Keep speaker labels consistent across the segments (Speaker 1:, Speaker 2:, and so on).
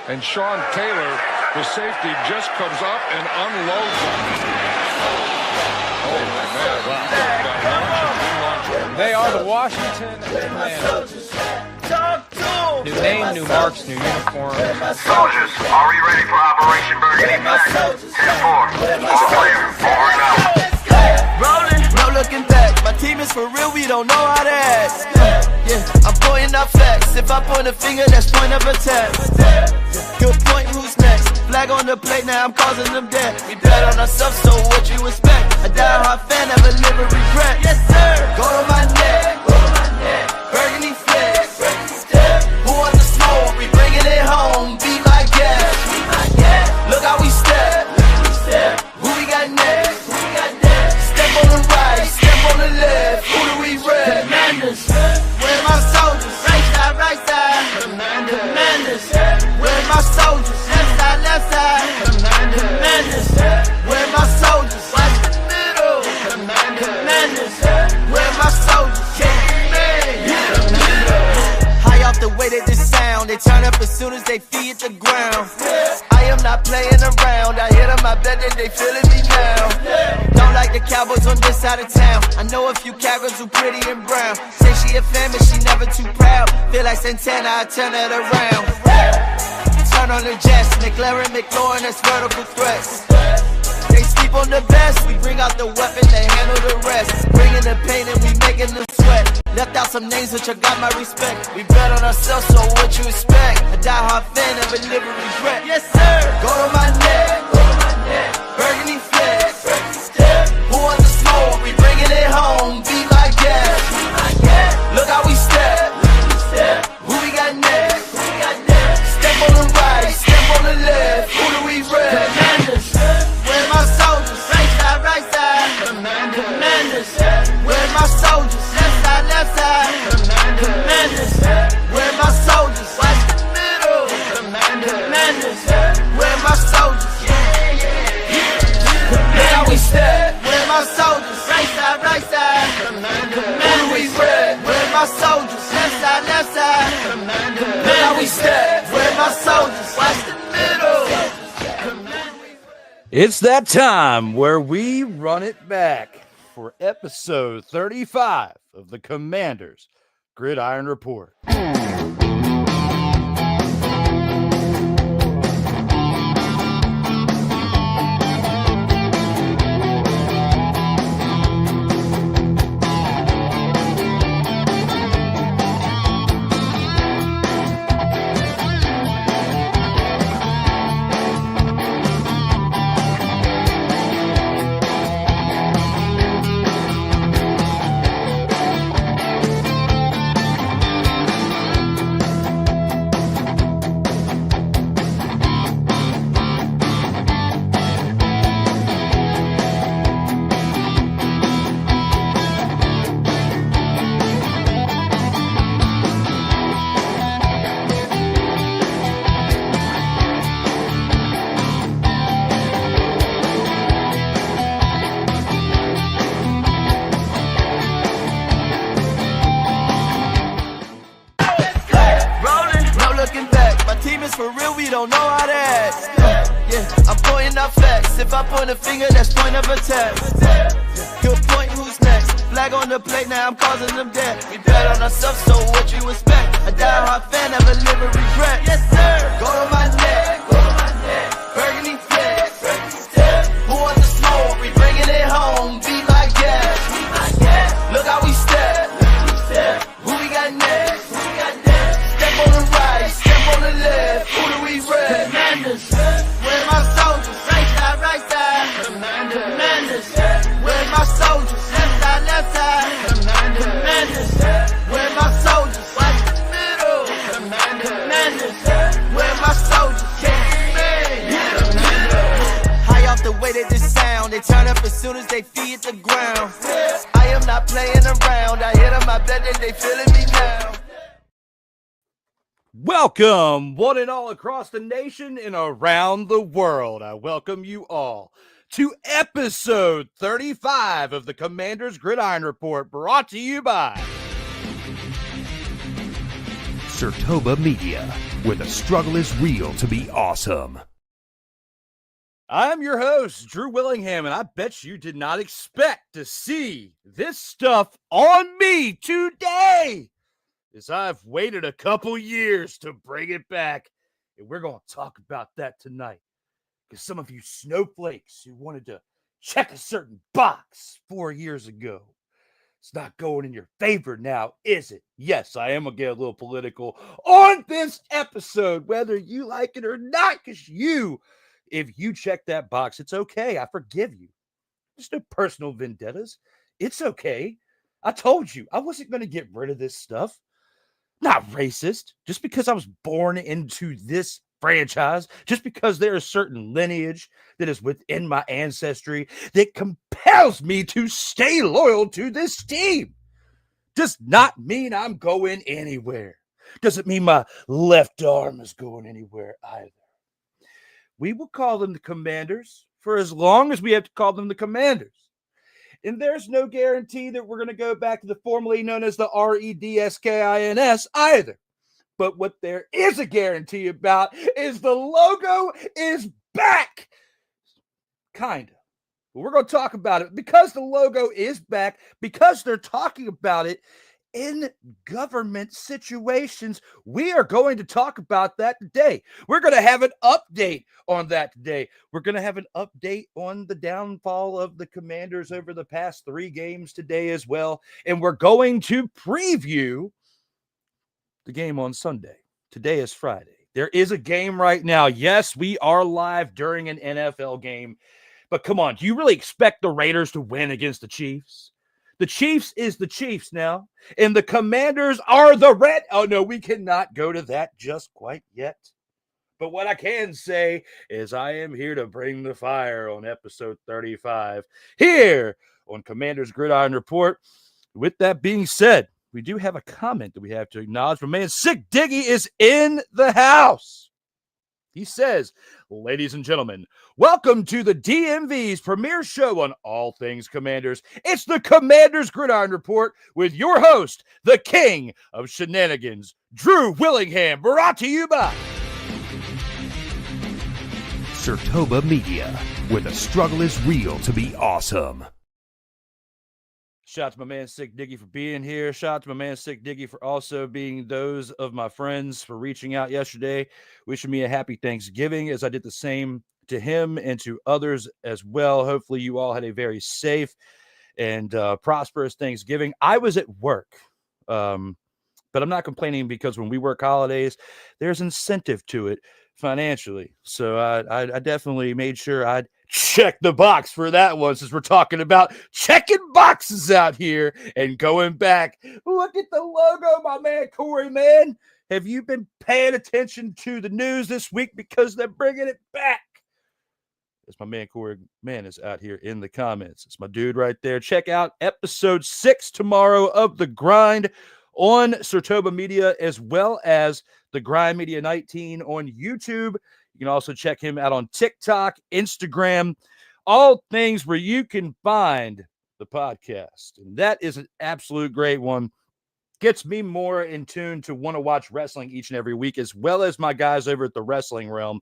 Speaker 1: And Sean Taylor, the safety, just comes up and unloads him. Oh, man.
Speaker 2: They are the Washington Commanders. New name, new marks, new uniform.
Speaker 3: Soldiers, are we ready for Operation Burgundy? 10-4. All clear. Over and out.
Speaker 4: Rolling, no looking back. My team is for real, we don't know how to act. Yeah, I'm pointing out facts. If I point a finger, that's point of attack. Good point, who's next? Flag on the plate, now I'm causing them dead. We bet on ourselves, so what you expect? A die-hard fan, never live with regret. Yes, sir. Go to my neck. Burgundy flex. Who wants the smoke? We bringing it home. Be my guest. Look how we step. Who we got next? Step on the right, step on the left. Who do we rep? Commanders. Where my soldiers? Right side. Commanders. Where my soldiers? Left side. Commanders. Where my soldiers? Watch the middle. Commanders. Where my soldiers? High off the way that this sound, they turn up as soon as they feet the ground. I am not playing around. I hit them, I bet that they feeling me now. Don't like the Cowboys on this side of town. I know a few cowgirls who pretty and brown. Say she a fan, but she never too proud. Feel like Santana, I turn it around. Turn on the jets, McLaren, McLaurin, that's vertical threats. They sleep on the best, we bring out the weapon, they handle the rest. Bringing the pain and we making them sweat. Left out some names which I got my respect. We bet on ourselves, so what you expect? A die-hard fan, never live with regret. Yes, sir. Go to my neck. Burgundy flex. Who wants the smoke? We bringing it home. Be my guest. Look how we step. Who we got next? Step on the right, step on the left. Who do we rep? Commanders. Where my soldiers? Right side. Commanders. Where my soldiers? Left side. Commanders. Where my soldiers? Watch the middle. Commanders. Where my soldiers? Look how we step. Where my soldiers? Right side. Who do we rep? Where my soldiers? Left side. Look how we step. Where my soldiers? Watch the middle.
Speaker 2: It's that time where we run it back for episode 35 of the Commanders Gridiron Report.
Speaker 4: For real, we don't know how to act. Yeah, I'm pointing out facts. If I point a finger, that's point of attack. Good point, who's next? Flag on the plate, now I'm causing them dead. We bet on ourselves, so what you expect? A die-hard fan, never live with regret. Yes, sir. Go to my neck. Burgundy flex. Who wants the smoke? We bringing it home. Be my guest. Look how we step. Who we got next? Step on the right, step on the left. Who do we rep? Commanders. Where my soldiers? Right side. Commanders. Where my soldiers? Left side. Commanders. Where my soldiers? Watch the middle. Commanders. Where my soldiers? High off the way that this sound, they turn up as soon as they feet the ground. I am not playing around. I hit them, I bet that they feeling me now.
Speaker 2: Welcome, one and all across the nation and around the world. I welcome you all to episode 35 of the Commanders Gridiron Report, brought to you by
Speaker 5: Sertoba Media. where the struggle is real to be awesome.
Speaker 2: I'm your host, Drew Willingham, and I bet you did not expect to see this stuff on me today, as I've waited a couple years to bring it back, and we're going to talk about that tonight, because some of you snowflakes who wanted to check a certain box 4 years ago, it's not going in your favor now, is it? Yes, I am going to get a little political on this episode, whether you like it or not, because if you check that box, it's okay. I forgive you. There's no personal vendettas. It's okay. I told you I wasn't going to get rid of this stuff. Not racist. Just because I was born into this franchise, just because there is certain lineage that is within my ancestry that compels me to stay loyal to this team, does not mean I'm going anywhere. Doesn't mean my left arm is going anywhere either. We will call them the Commanders for as long as we have to call them the Commanders. And there's no guarantee that we're going to go back to the formerly known as the Redskins either. But what there is a guarantee about is the logo is back. Kind of. But we're going to talk about it because the logo is back, because they're talking about it in government situations. We are going to talk about that today. We're going to have an update on that today. We're going to have an update on the downfall of the Commanders over the past 3 games today as well. And we're going to preview the game on Sunday. Today is Friday. There is a game right now. Yes, we are live during an NFL game. But come on, do you really expect the Raiders to win against the Chiefs? The Chiefs is the Chiefs now, and the Commanders are the Red. Oh, no, we cannot go to that just quite yet. But what I can say is I am here to bring the fire on episode 35 here on Commanders Gridiron Report. With that being said, we do have a comment that we have to acknowledge. My man, Sick Diggy, is in the house. He says, ladies and gentlemen, welcome to the DMV's premier show on all things Commanders. It's the Commanders Gridiron Report with your host, the king of shenanigans, Drew Willingham, brought to you by
Speaker 5: Sertoba Media, where the struggle is real to be awesome.
Speaker 2: Shout out to my man Sick Diggy for being here. Shout out to my man Sick Diggy for also being those of my friends for reaching out yesterday, wishing me a happy Thanksgiving, as I did the same to him and to others as well. Hopefully you all had a very safe and prosperous Thanksgiving. I was at work, but I'm not complaining, because when we work holidays, there's incentive to it financially. So I definitely made sure I'd check the box for that one, since we're talking about checking boxes out here and going back. Look at the logo, my man Corey, man. Have you been paying attention to the news this week? Because they're bringing it back. As my man Corey, man, is out here in the comments. It's my dude right there. Check out episode 6 tomorrow of The Grind on Sertoba Media, as well as The Grind Media 19 on YouTube. You can also check him out on TikTok, Instagram, all things where you can find the podcast. And that is an absolute great one. Gets me more in tune to want to watch wrestling each and every week, as well as my guys over at the Wrestling Realm.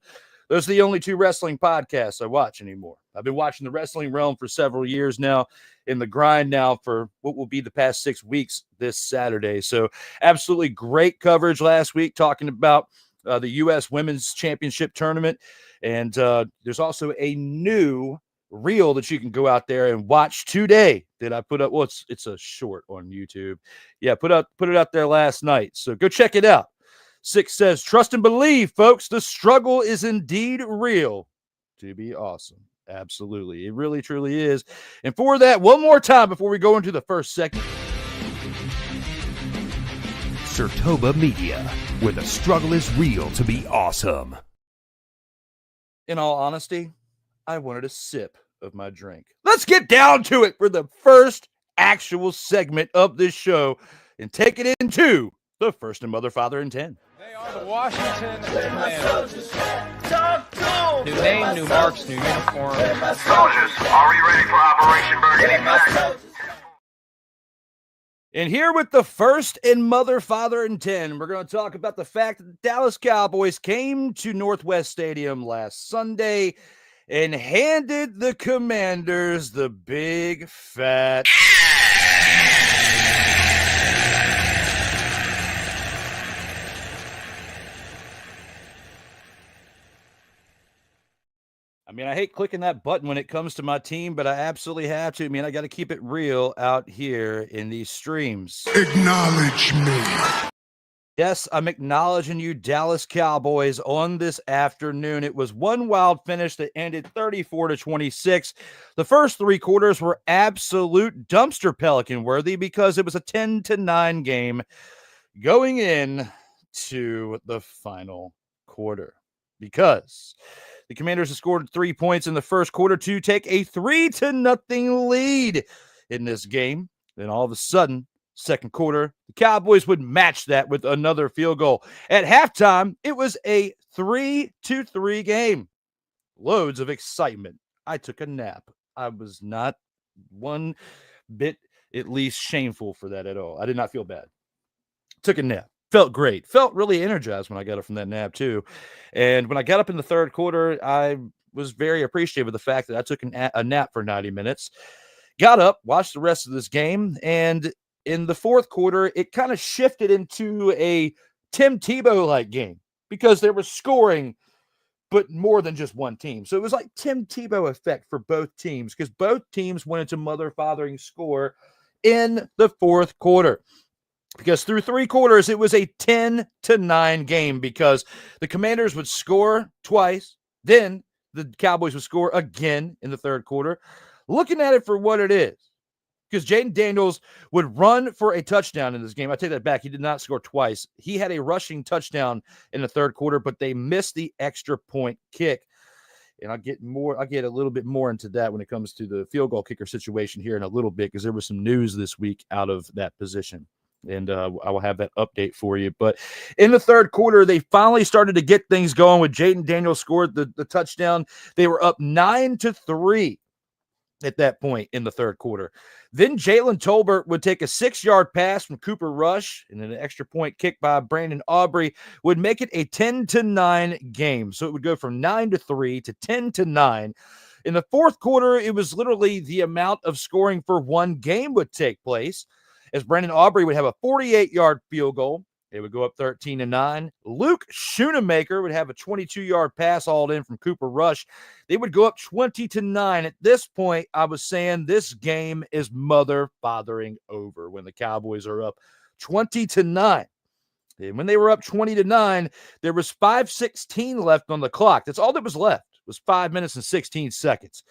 Speaker 2: Those are the only 2 wrestling podcasts I watch anymore. I've been watching the Wrestling Realm for several years now, in the Grind now for what will be the past 6 weeks this Saturday. So absolutely great coverage last week, talking about the U.S. Women's Championship Tournament. And there's also a new reel that you can go out there and watch today that I put up. Well, it's a short on YouTube. Yeah, put it out there last night. So go check it out. 6 says, trust and believe, folks. The struggle is indeed real to be awesome. Absolutely. It really, truly is. And for that, one more time before we go into the first segment.
Speaker 5: Sertoba Media, where the struggle is real to be awesome.
Speaker 2: In all honesty, I wanted a sip of my drink. Let's get down to it for the first actual segment of this show and take it into the First and Mother, Father, and 10.
Speaker 6: They are the Washington Commanders. New name, new marks, new uniform.
Speaker 3: Soldiers, are we ready for Operation Burgundy?
Speaker 2: And here with the first in Mother, Father, and 10, we're going to talk about the fact that the Dallas Cowboys came to Northwest Stadium last Sunday and handed the Commanders the big fat. I mean, I hate clicking that button when it comes to my team, but I absolutely have to. I mean, I got to keep it real out here in these streams.
Speaker 1: Acknowledge me.
Speaker 2: Yes, I'm acknowledging you, Dallas Cowboys, on this afternoon. It was one wild finish that ended 34-26. The first three quarters were absolute dumpster Pelican worthy because it was a 10-9 game going in to the final quarter. Because the Commanders have scored 3 points in the first quarter to take a 3-0 lead in this game. Then all of a sudden, second quarter, the Cowboys would match that with another field goal. At halftime, it was a 3-3 game. Loads of excitement. I took a nap. I was not one bit at least shameful for that at all. I did not feel bad. Took a nap. Felt great. Felt really energized when I got up from that nap, too. And when I got up in the third quarter, I was very appreciative of the fact that I took a nap for 90 minutes. Got up, watched the rest of this game, and in the fourth quarter, it kind of shifted into a Tim Tebow-like game because there was scoring, but more than just one team. So it was like Tim Tebow effect for both teams because both teams went into mother-fathering score in the fourth quarter. Because through three quarters, it was a 10-9 game because the Commanders would score twice. Then the Cowboys would score again in the third quarter. Looking at it for what it is, because Jaden Daniels would run for a touchdown in this game. I take that back. He did not score twice. He had a rushing touchdown in the third quarter, but they missed the extra point kick. And I'll get a little bit more into that when it comes to the field goal kicker situation here in a little bit, because there was some news this week out of that position. And I will have that update for you. But in the third quarter, they finally started to get things going with Jaden Daniels scored the touchdown. They were up 9-3 at that point in the third quarter. Then Jalen Tolbert would take a 6-yard pass from Cooper Rush, and then an extra point kick by Brandon Aubrey would make it a 10-9 game. So it would go from 9-3 to 10-9. In the fourth quarter, it was literally the amount of scoring for one game would take place, as Brandon Aubrey would have a 48-yard field goal. It would go up 13-9. Luke Schoonemaker would have a 22-yard pass hauled in from Cooper Rush. They would go up 20-9. At this point, I was saying this game is mother-fathering over when the Cowboys are up 20-9. And when they were up 20-9, there was 5:16 left on the clock. That's all that was left, was 5 minutes and 16 seconds.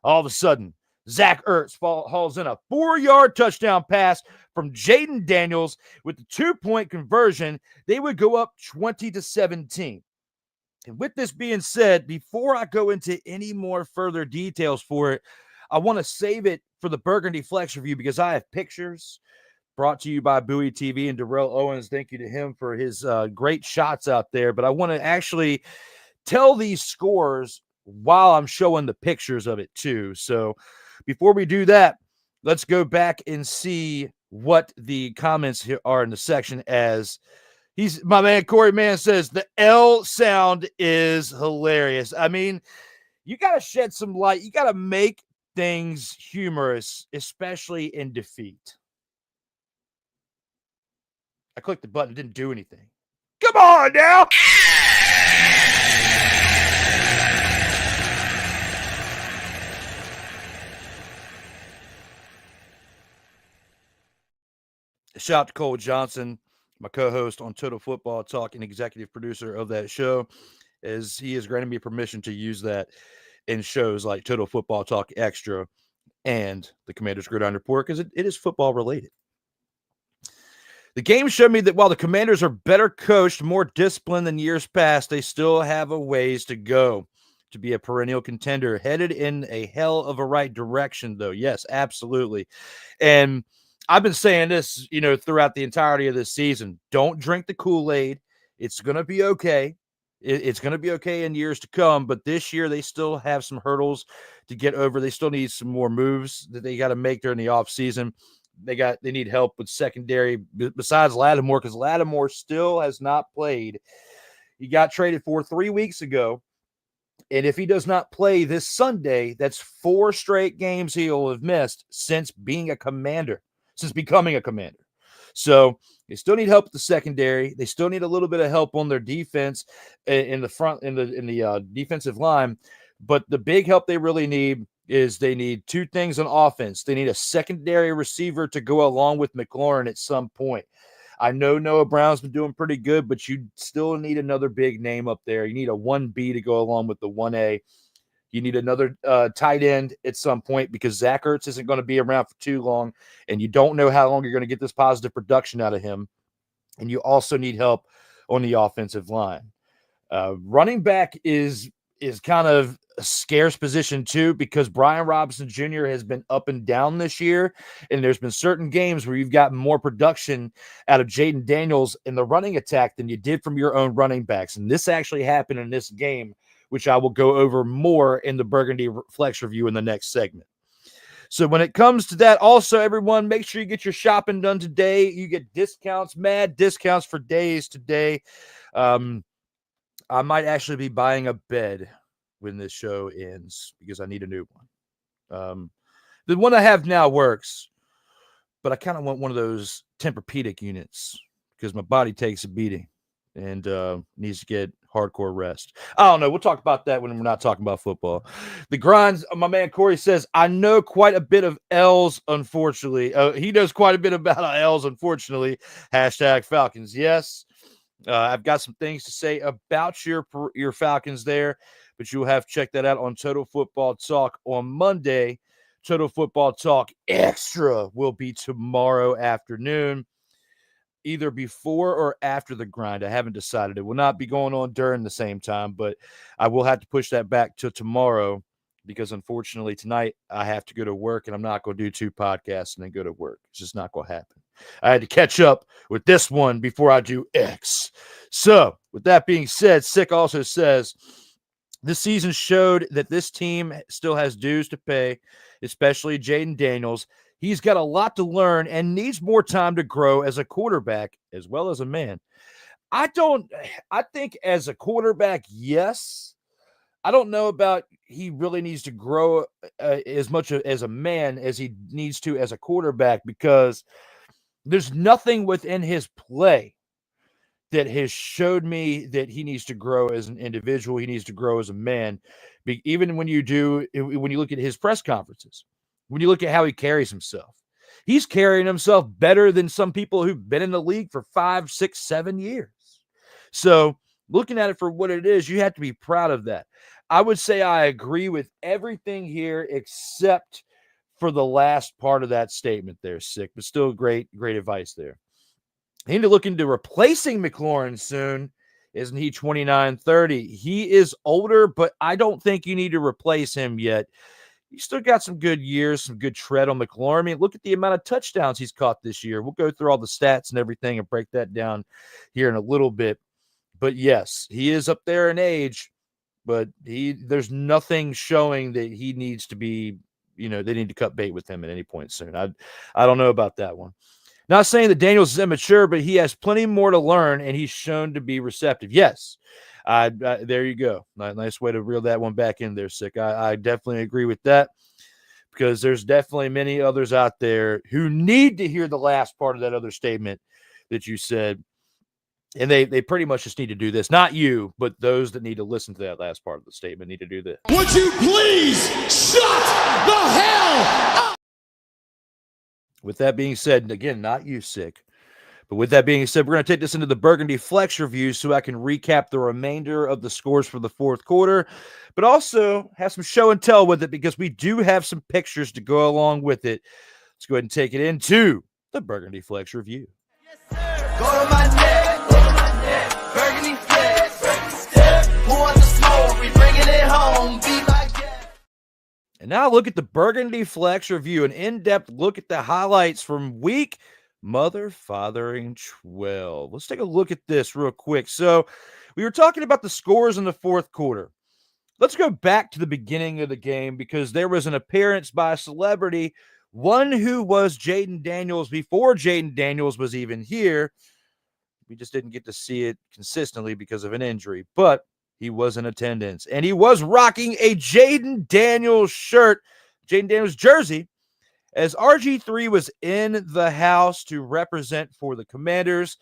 Speaker 2: All of a sudden, Zach Ertz hauls in a 4-yard touchdown pass from Jaden Daniels with the 2-point conversion. They would go up 20-17. And with this being said, before I go into any more further details for it, I want to save it for the Burgundy Flex review because I have pictures brought to you by Bowie TV and Darrell Owens. Thank you to him for his great shots out there. But I want to actually tell these scores while I'm showing the pictures of it too. So before we do that, let's go back and see what the comments here are in the section. As my man Corey Mann says, the L sound is hilarious. I mean, you got to shed some light. You got to make things humorous, especially in defeat. I clicked the button. It didn't do anything. Come on now. Shout out to Cole Johnson, my co-host on Total Football Talk and executive producer of that show, as he has granted me permission to use that in shows like Total Football Talk Extra and the Commanders Gridiron Report, because it is football related. The game showed me that while the Commanders are better coached, more disciplined than years past, they still have a ways to go to be a perennial contender, headed in a hell of a right direction, though. Yes, absolutely. And I've been saying this, throughout the entirety of this season. Don't drink the Kool-Aid. It's going to be okay. It's going to be okay in years to come, but this year they still have some hurdles to get over. They still need some more moves that they got to make during the offseason. they need help with secondary besides Lattimore, because Lattimore still has not played. He got traded for 3 weeks ago. And if he does not play this Sunday, that's 4 straight games he'll have missed since becoming a Commander. So they still need help with the secondary. They still need a little bit of help on their defense in the front, in the defensive line. But the big help they really need is they need 2 things on offense. They need a secondary receiver to go along with McLaurin at some point. I know Noah Brown's been doing pretty good, but you still need another big name up there. You need a 1B to go along with the 1A. You need another tight end at some point because Zach Ertz isn't going to be around for too long, and you don't know how long you're going to get this positive production out of him. And you also need help on the offensive line. Running back is kind of a scarce position too, because Brian Robinson Jr. has been up and down this year, and there's been certain games where you've gotten more production out of Jaden Daniels in the running attack than you did from your own running backs. And this actually happened in this game, which I will go over more in the Burgundy Flex review in the next segment. So when it comes to that, also, everyone, make sure you get your shopping done today. You get discounts, mad discounts for days today. I might actually be buying a bed when this show ends because I need a new one. The one I have now works, but I kind of want one of those Tempur-Pedic units because my body takes a beating and needs to get hardcore rest. I don't know. We'll talk about that when we're not talking about football. The grinds, my man Corey says, I know quite a bit of L's, unfortunately. He knows quite a bit about L's, unfortunately. Hashtag Falcons. Yes. I've got some things to say about your Falcons there, but you'll have to check that out on Total Football Talk on Monday. Total Football Talk Extra will be tomorrow afternoon, either before or after the grind. I haven't decided. It will not be going on during the same time, but I will have to push that back to tomorrow because, unfortunately, tonight I have to go to work, and I'm not going to do 2 podcasts and then go to work. It's just not going to happen. I had to catch up with this one before I do X. So, with that being said, Sick also says, this season showed that this team still has dues to pay, especially Jaden Daniels. He's got a lot to learn and needs more time to grow as a quarterback as well as a man. I think as a quarterback, yes. I don't know about he really needs to grow as much as a man as he needs to as a quarterback, because there's nothing within his play that has showed me that he needs to grow as an individual. He needs to grow as a man. Even when you look at his press conferences, when you look at how he carries himself, he's carrying himself better than some people who've been in the league for 5, 6, 7 years. So looking at it for what it is, you have to be proud of that. I would say I agree with everything here except for the last part of that statement there, Sick, but still great advice there. They need to look into replacing McLaurin soon. Isn't he 29, 30? He is older, but I don't think you need to replace him yet. You still got some good years, some good tread on McLaurin. I mean, look at the amount of touchdowns he's caught this year. We'll go through all the stats and everything and break that down here in a little bit. But yes, he is up there in age, but there's nothing showing that he needs to be, they need to cut bait with him at any point soon. I don't know about that one. Not saying that Daniels is immature, but he has plenty more to learn, and he's shown to be receptive. Yes, there you go. Nice way to reel that one back in there, Sick. I definitely agree with that, because there's definitely many others out there who need to hear the last part of that other statement that you said, and they pretty much just need to do this. Not you, but those that need to listen to that last part of the statement need to do this.
Speaker 7: Would you please shut the hell up?
Speaker 2: With that being said, again, not you, Sick, but with that being said, we're going to take this into the Burgundy Flex review so I can recap the remainder of the scores for the fourth quarter, but also have some show and tell with it, because we do have some pictures to go along with it. Let's go ahead and take it into the Burgundy Flex review.
Speaker 4: Go to my neck, Burgundy Flex. Pour out the smoke, we bringing it home. Be my guest.
Speaker 2: And now look at the Burgundy Flex review, an in-depth look at the highlights from week fathering 12. Let's take a look at this real quick. So we were talking about the scores in the fourth quarter. Let's go back to the beginning of the game, because there was an appearance by a celebrity one who was Jaden Daniels before Jaden Daniels was even here. We just didn't get to see it consistently because of an injury, but he was in attendance, and he was rocking a Jaden Daniels shirt, Jaden Daniels jersey, as RG3 was in the house to represent for the Commanders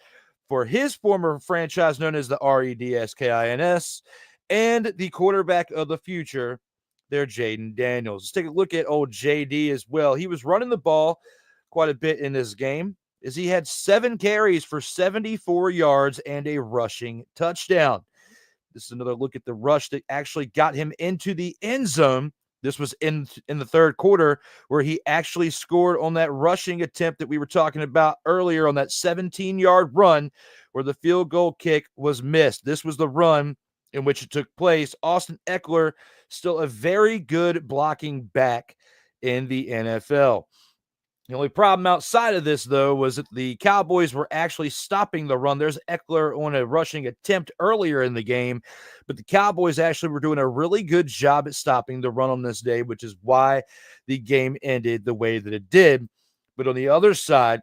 Speaker 2: for his former franchise known as the REDSKINS, and the quarterback of the future, there, Jaden Daniels. Let's take a look at old JD as well. He was running the ball quite a bit in this game, as he had 7 carries for 74 yards and a rushing touchdown. This is another look at the rush that actually got him into the end zone. This was in the third quarter, where he actually scored on that rushing attempt that we were talking about earlier on that 17-yard run where the field goal kick was missed. This was the run in which it took place. Austin Ekeler, still a very good blocking back in the NFL. The only problem outside of this, though, was that the Cowboys were actually stopping the run. There's Ekeler on a rushing attempt earlier in the game, but the Cowboys actually were doing a really good job at stopping the run on this day, which is why the game ended the way that it did. But on the other side,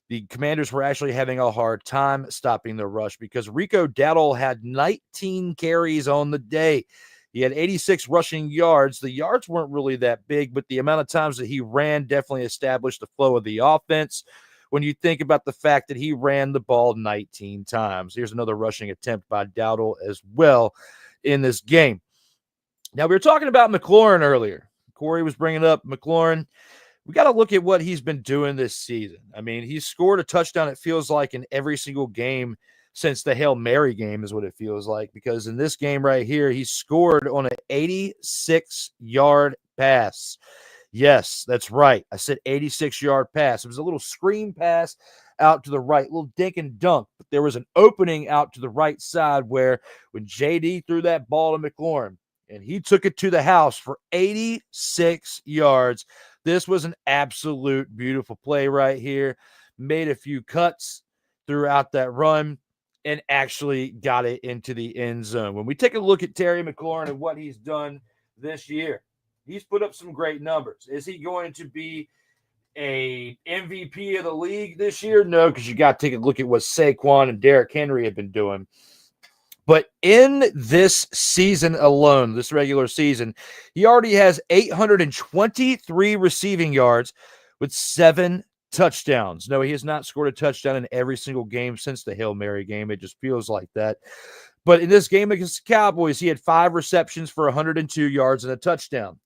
Speaker 2: the Commanders were actually having a hard time stopping the rush because Rico Dowdle had 19 carries on the day. He had 86 rushing yards. The yards weren't really that big, but the amount of times that he ran definitely established the flow of the offense when you think about the fact that he ran the ball 19 times. Here's another rushing attempt by Dowdle as well in this game. Now, we were talking about McLaurin earlier. Corey was bringing up McLaurin. We got to look at what he's been doing this season. I mean, he's scored a touchdown, it feels like, in every single game since the Hail Mary game is what it feels like, because in this game right here, he scored on an 86-yard pass. Yes, that's right. I said 86-yard pass. It was a little screen pass out to the right, little dink and dunk, but there was an opening out to the right side where when JD threw that ball to McLaurin and he took it to the house for 86 yards, this was an absolute beautiful play right here. Made a few cuts throughout that run and actually got it into the end zone. When we take a look at Terry McLaurin and what he's done this year, he's put up some great numbers. Is he going to be a MVP of the league this year? No, because you got to take a look at what Saquon and Derrick Henry have been doing. But in this season alone, this regular season, he already has 823 receiving yards with 7 touchdowns. No, he has not scored a touchdown in every single game since the Hail Mary game. It just feels like that. But in this game against the Cowboys, he had 5 receptions for 102 yards and a touchdown.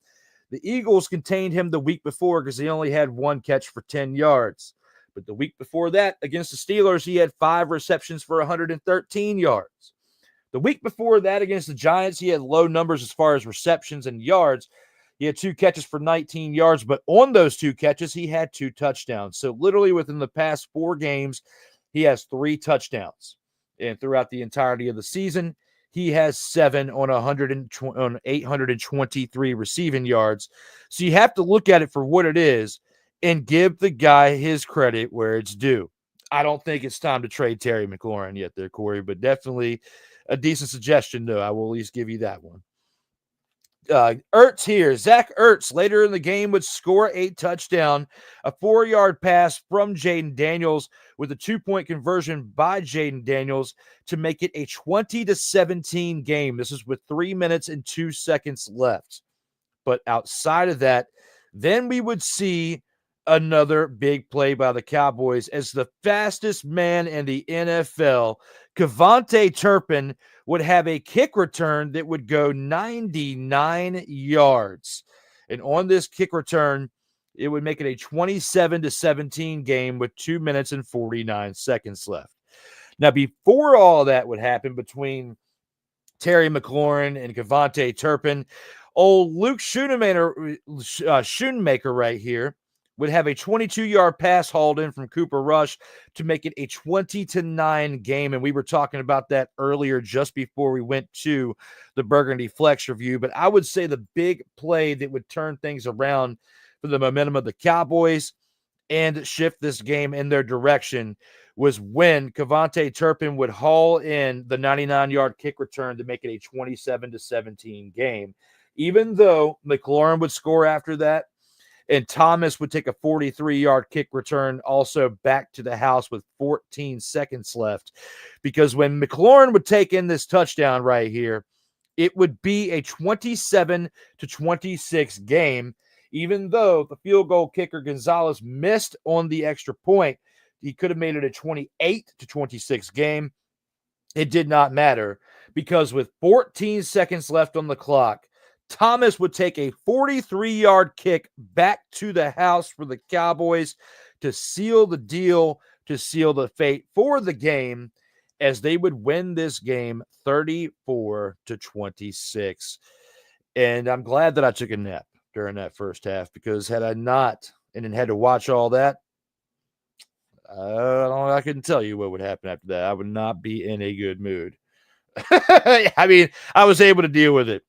Speaker 2: The Eagles contained him the week before because he only had 1 catch for 10 yards. But the week before that, against the Steelers, he had 5 receptions for 113 yards. The week before that, against the Giants, he had low numbers as far as receptions and yards. He had 2 catches for 19 yards, but on those 2 catches, he had 2 touchdowns. So literally within the past 4 games, he has 3 touchdowns. And throughout the entirety of the season, he has 7 on 823 receiving yards. So you have to look at it for what it is and give the guy his credit where it's due. I don't think it's time to trade Terry McLaurin yet there, Corey, but definitely a decent suggestion, though. I will at least give you that one. Ertz here. Zach Ertz later in the game would score a touchdown, a 4-yard pass from Jaden Daniels with a 2-point conversion by Jaden Daniels to make it a 20-17 game. This is with 3 minutes and 2 seconds left. But outside of that, then we would see another big play by the Cowboys as the fastest man in the NFL, Kevontae Turpin, would have a kick return that would go 99 yards. And on this kick return, it would make it a 27-17 game with 2 minutes and 49 seconds left. Now, before all that would happen between Terry McLaurin and Kevontae Turpin, old Luke Schoonmaker right here would have a 22-yard pass hauled in from Cooper Rush to make it a 20-9 game. And we were talking about that earlier just before we went to the Burgundy Flex review. But I would say the big play that would turn things around for the momentum of the Cowboys and shift this game in their direction was when Kevontae Turpin would haul in the 99-yard kick return to make it a 27-17 game. Even though McLaurin would score after that, And Thomas would take a 43-yard kick return also back to the house with 14 seconds left. Because when McLaurin would take in this touchdown right here, it would be a 27-26 game. Even though the field goal kicker Gonzalez missed on the extra point, he could have made it a 28-26 game. It did not matter because with 14 seconds left on the clock, Thomas would take a 43-yard kick back to the house for the Cowboys to seal the deal, to seal the fate for the game, as they would win this game 34-26. And I'm glad that I took a nap during that first half, because had I not and then had to watch all that, I couldn't tell you what would happen after that. I would not be in a good mood. I mean, I was able to deal with it.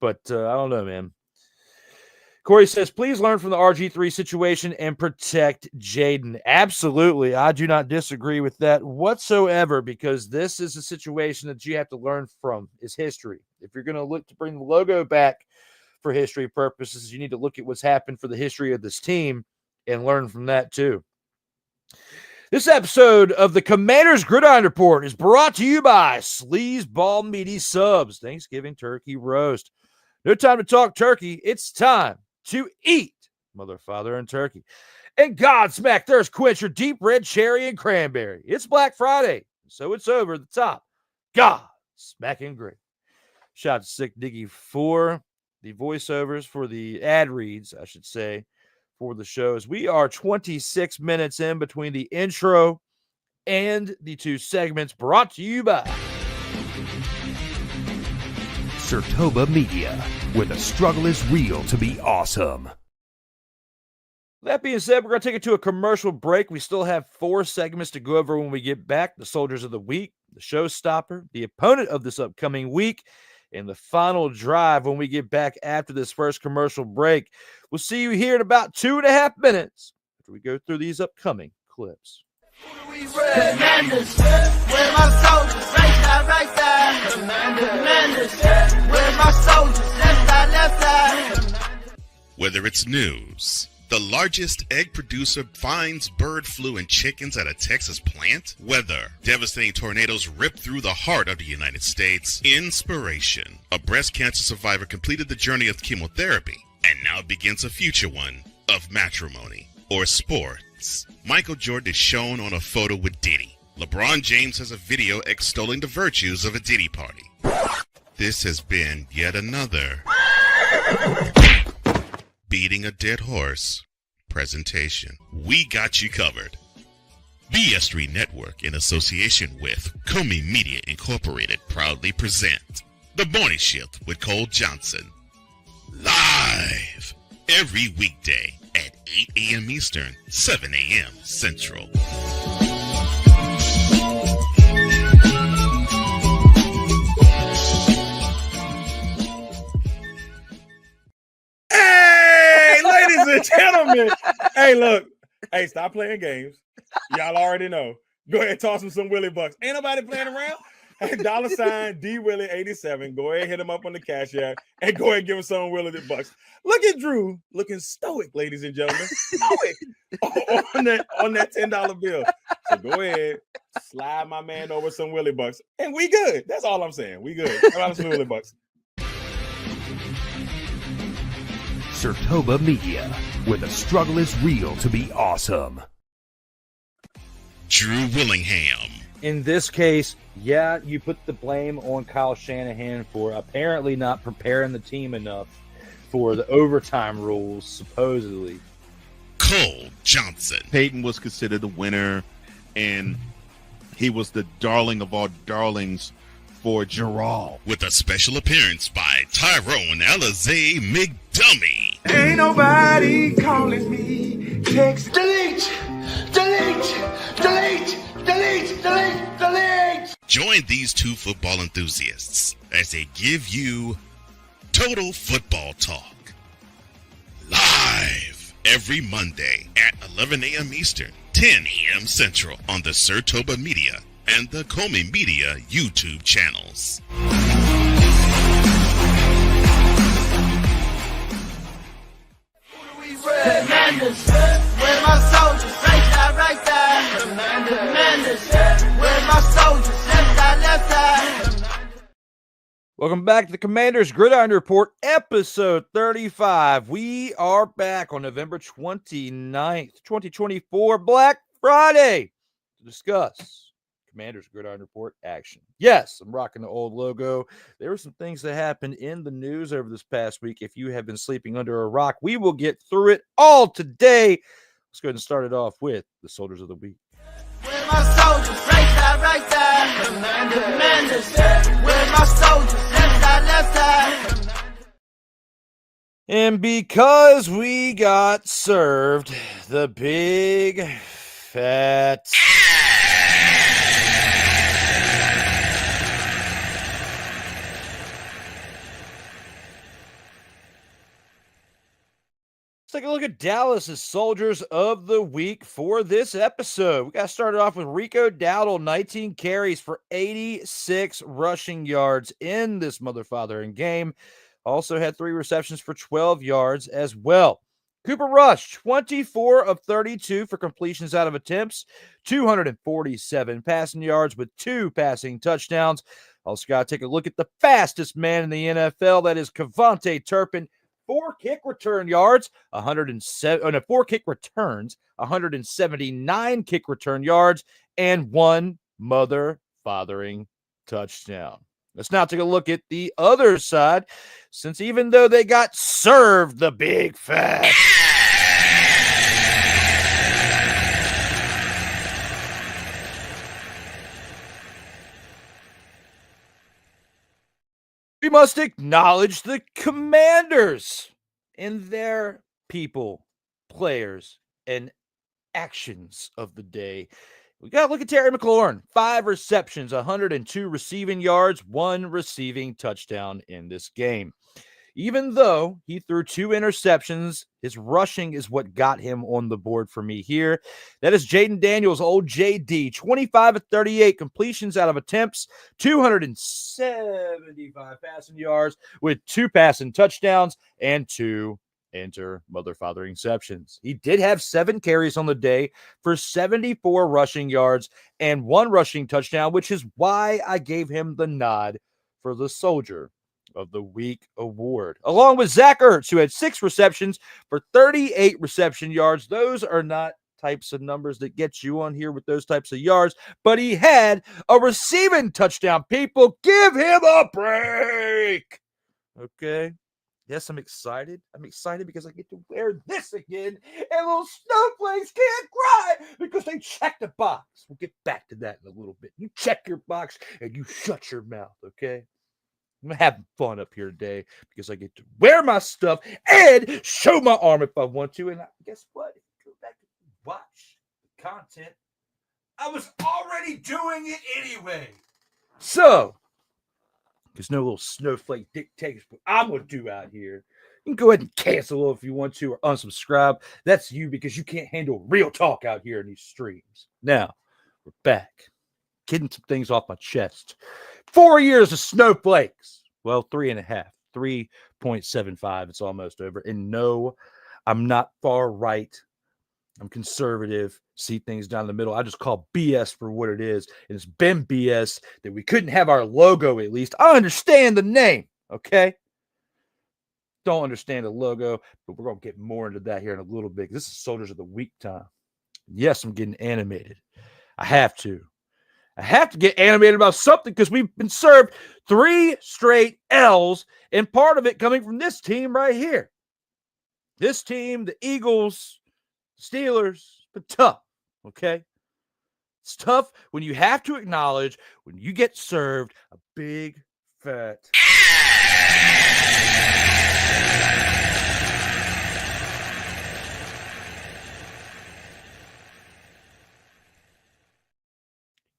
Speaker 2: But I don't know, man. Corey says, please learn from the RG3 situation and protect Jaden. Absolutely. I do not disagree with that whatsoever, because this is a situation that you have to learn from, is history. If you're going to look to bring the logo back for history purposes, you need to look at what's happened for the history of this team and learn from that too. This episode of the Commanders Gridiron Report is brought to you by Sleazeball Meaty Subs Thanksgiving Turkey Roast. No time to talk turkey. It's time to eat, mother, father, and turkey. And Godsmack Thirst Quencher Deep Red Cherry and Cranberry. It's Black Friday, so it's over the top. God, smacking great. Shout out to Sick Diggy for the voiceovers, for the ad reads, I should say, for the shows. We are 26 minutes in between the intro and the two segments, brought to you by
Speaker 5: Sertoba Media, where the struggle is real to be awesome.
Speaker 2: That being said, we're going to take it to a commercial break. We still have 4 segments to go over when we get back. The Soldiers of the Week, the Showstopper, the opponent of this upcoming week, and the final drive when we get back after this first commercial break. We'll see you here in about 2.5 minutes after we go through these upcoming clips.
Speaker 4: Commanders, where my soldiers, right side. Commanders, where my soldiers, left side.
Speaker 8: Whether it's news, the largest egg producer finds bird flu in chickens at a Texas plant, weather, devastating tornadoes rip through the heart of the United States, inspiration, a breast cancer survivor completed the journey of chemotherapy and now begins a future one of matrimony or sports. Michael Jordan is shown on a photo with Diddy. LeBron James has a video extolling the virtues of a Diddy party. This has been yet another beating a dead horse presentation. We got you covered. BS3 Network, in association with Comey Media Incorporated, proudly present The Morning Shift with Cole Johnson. Live every weekday at 8 a.m. Eastern, 7 a.m. Central.
Speaker 9: Hey, ladies and gentlemen. Hey, look. Hey, stop playing games. Y'all already know. Go ahead and toss him some Willie Bucks. Ain't nobody playing around. Hey, $sign DWillie87. Go ahead and hit him up on the Cash App and go ahead and give him some Willie Bucks. Look at Drew looking stoic, ladies and gentlemen. Stoic on that $10 bill. So go ahead, slide my man over some Willie Bucks, and we good. That's all I'm saying. We good. How about some Willie Bucks?
Speaker 5: Sertoba Media, where the struggle is real to be awesome.
Speaker 8: Drew Willingham.
Speaker 2: In this case, yeah, you put the blame on Kyle Shanahan for apparently not preparing the team enough for the overtime rules, supposedly.
Speaker 8: Cole Johnson.
Speaker 10: Peyton was considered a winner, and he was the darling of all darlings for Gerald.
Speaker 8: With a special appearance by Tyrone Alizé McDummy.
Speaker 4: Ain't nobody calling me. Text delete.
Speaker 8: Join these two football enthusiasts as they give you Total Football Talk. Live every Monday at 11 a.m. Eastern, 10 a.m. Central on the Sertoba Media and the Comey Media YouTube channels.
Speaker 4: Commanders, where my soldiers, right side. Commanders, where my soldiers, left side.
Speaker 2: Welcome back to the Commanders Gridiron Report, episode 35. We are back on November 29th, 2024, Black Friday, to discuss Commanders Gridiron Report action. Yes, I'm rocking the old logo. There were some things that happened in the news over this past week. If you have been sleeping under a rock, we will get through it all today. Let's go ahead and start it off with the Soldiers of the Week.
Speaker 4: Where my soldiers, right side. Commanders, where my soldiers, left side.
Speaker 2: And because we got served the big fat let's take a look at Dallas's Soldiers of the Week for this episode. We got started off with Rico Dowdle, 19 carries for 86 rushing yards in this motherfathering game. Also had 3 receptions for 12 yards as well. Cooper Rush, 24 of 32 for completions out of attempts, 247 passing yards with 2 passing touchdowns. Also got to take a look at the fastest man in the NFL. That is Kevontae Turpin. 4 kick return yards, 4 kick returns, 179 kick return yards, and 1 mother-fathering touchdown. Let's now take a look at the other side, since even though they got served the big fat we must acknowledge the Commanders and their people, players, and actions of the day. We got to look at Terry McLaurin. 5 receptions, 102 receiving yards, 1 receiving touchdown in this game. Even though he threw 2 interceptions, his rushing is what got him on the board for me here. That is Jaden Daniels, old JD, 25 of 38 completions out of attempts, 275 passing yards with 2 passing touchdowns and 2 mother-fathering receptions. He did have 7 carries on the day for 74 rushing yards and 1 rushing touchdown, which is why I gave him the nod for the Soldier of the Week award, along with Zach Ertz, who had 6 receptions for 38 reception yards. Those are not types of numbers that get you on here with those types of yards, but he had a receiving touchdown. People, give him a break. Okay. Yes, I'm excited. I'm excited because I get to wear this again, and little snowflakes can't cry because they checked the box. We'll get back to that in a little bit. You check your box and you shut your mouth, okay? I'm having fun up here today because I get to wear my stuff and show my arm if I want to. And guess what? If you go back and watch the content, I was already doing it anyway. So, there's no little snowflake dictators what I'm going to do out here. You can go ahead and cancel if you want to or unsubscribe. That's you because you can't handle real talk out here in these streams. Now, we're back. Getting some things off my chest. 4 years of snowflakes. Well, 3.5. 3.75. It's almost over. And no, I'm not far right. I'm conservative. See things down the middle. I just call BS for what it is. And it's been BS that we couldn't have our logo at least. I understand the name, okay? Don't understand the logo, but we're going to get more into that here in a little bit. This is Soldiers of the Week time. Yes, I'm getting animated. I have to get animated about something because we've been served 3 straight L's, and part of it coming from this team right here. This team, the Eagles, Steelers, but tough, okay? It's tough when you have to acknowledge when you get served a big, fat...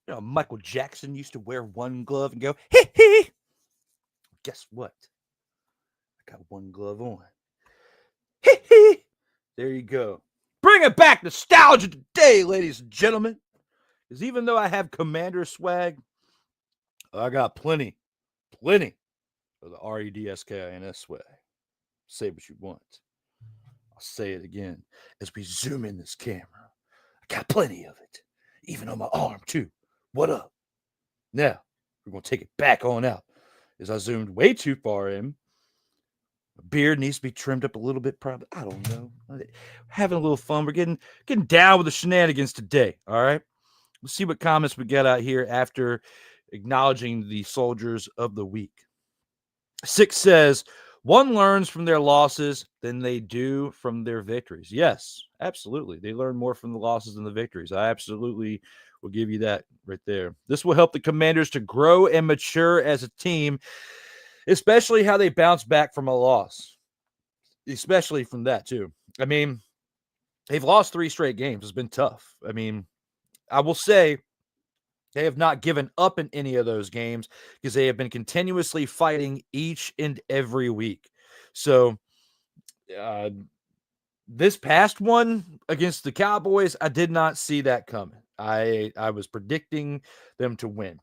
Speaker 2: You know, Michael Jackson used to wear one glove and go, hee hee. Guess what? I got one glove on. Hee hee. There you go. Bring it back nostalgia today, ladies and gentlemen. Because even though I have Commander swag, I got plenty of the REDSKINS swag. Say what you want. I'll say it again as we zoom in this camera. I got plenty of it, even on my arm, too. What up? Now, we're going to take it back on out. As I zoomed way too far in, my beard needs to be trimmed up a little bit, probably. I don't know. Having a little fun. We're getting down with the shenanigans today, all right? Let's see what comments we get out here after acknowledging the soldiers of the week. 6 says, one learns from their losses than they do from their victories. Yes, absolutely. They learn more from the losses than the victories. I absolutely will give you that right there. This will help the Commanders to grow and mature as a team, especially how they bounce back from a loss, especially from that too. I mean, they've lost 3 straight games. It's been tough. I mean, I will say they have not given up in any of those games because they have been continuously fighting each and every week. So this past one against the Cowboys, I did not see that coming. I was predicting them to win.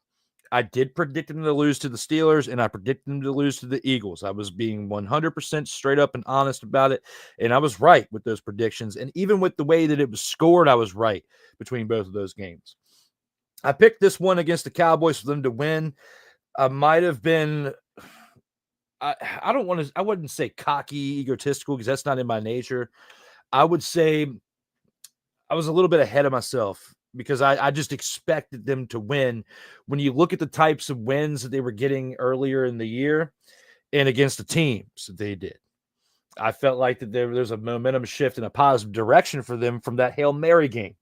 Speaker 2: I did predict them to lose to the Steelers, and I predicted them to lose to the Eagles. I was being 100% straight up and honest about it, and I was right with those predictions. And even with the way that it was scored, I was right between both of those games. I picked this one against the Cowboys for them to win. I might have been, I wouldn't say cocky, egotistical, because that's not in my nature. I would say I was a little bit ahead of myself because I just expected them to win. When you look at the types of wins that they were getting earlier in the year and against the teams that they did, I felt like that there's a momentum shift in a positive direction for them from that Hail Mary game.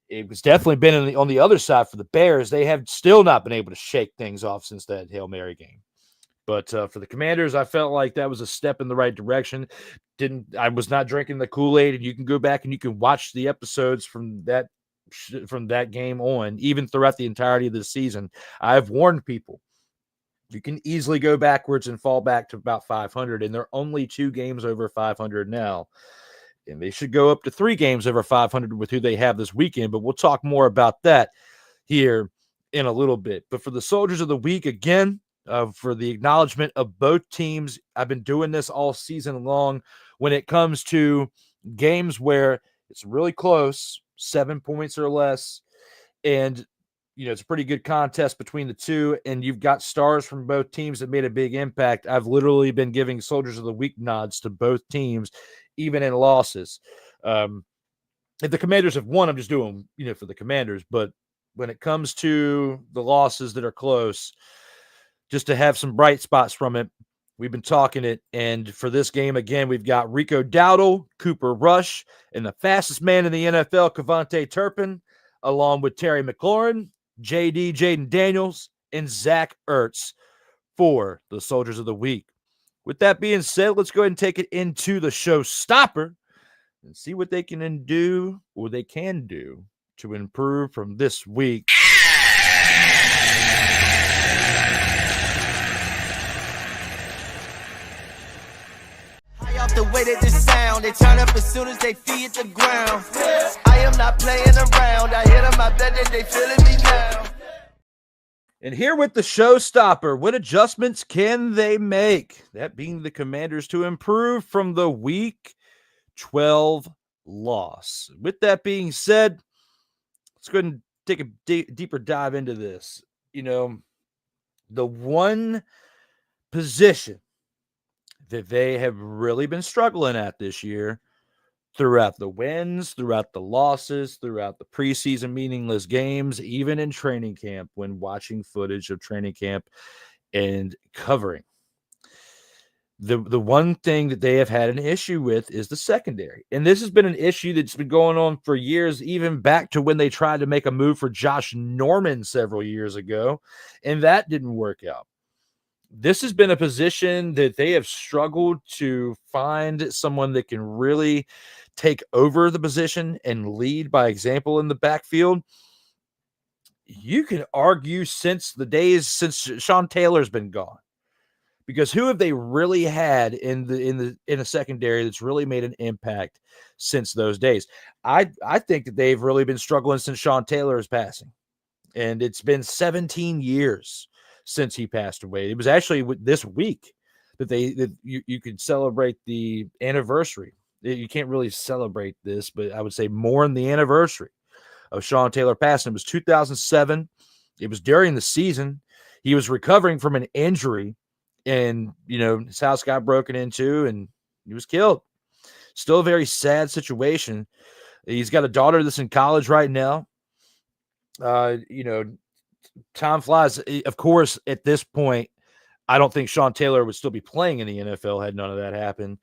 Speaker 2: It was definitely been on the other side for the Bears. They have still not been able to shake things off since that Hail Mary game. But for the Commanders, I felt like that was a step in the right direction. I was not drinking the Kool-Aid, and you can go back and you can watch the episodes from that game on, even throughout the entirety of the season. I've warned people, you can easily go backwards and fall back to about 500, and they're only 2 games over 500 now. And they should go up to 3 games over 500 with who they have this weekend, but we'll talk more about that here in a little bit. But for the Soldiers of the Week, again, for the acknowledgement of both teams, I've been doing this all season long. When it comes to games where it's really close, 7 points or less, and it's a pretty good contest between the two, and you've got stars from both teams that made a big impact, I've literally been giving Soldiers of the Week nods to both teams, even in losses. If the Commanders have won, I'm just doing, for the Commanders. But when it comes to the losses that are close, just to have some bright spots from it, we've been talking it. And for this game, again, we've got Rico Dowdle, Cooper Rush, and the fastest man in the NFL, Kevontae Turpin, along with Terry McLaurin, Jaden Daniels, and Zach Ertz for the Soldiers of the Week. With that being said, let's go ahead and take it into the showstopper and see what they can do to improve from this week.
Speaker 4: High off the way that this sound, they turn up as soon as they feet hit the ground. I am not playing around. I hit them, I bet that they feeling me now.
Speaker 2: And here with the showstopper, what adjustments can they make? That being the Commanders to improve from the Week 12 loss. With that being said, let's go ahead and take a deeper dive into this. The one position that they have really been struggling at this year, throughout the wins, throughout the losses, throughout the preseason meaningless games, even in training camp, when watching footage of training camp and covering. The one thing that they have had an issue with is the secondary. And this has been an issue that's been going on for years, even back to when they tried to make a move for Josh Norman several years ago, and that didn't work out. This has been a position that they have struggled to find someone that can really take over the position and lead by example in the backfield. You can argue since Sean Taylor's been gone, because who have they really had in the secondary that's really made an impact since those days? I think that they've really been struggling since Sean Taylor is passing, and it's been 17 years since he passed away. It was actually this week that you could celebrate the anniversary. You can't really celebrate this, but I would say mourn the anniversary of Sean Taylor passing. It was 2007. It was during the season. He was recovering from an injury, and his house got broken into, and he was killed. Still a very sad situation. He's got a daughter that's in college right now. Time flies. Of course, at this point, I don't think Sean Taylor would still be playing in the NFL had none of that happened.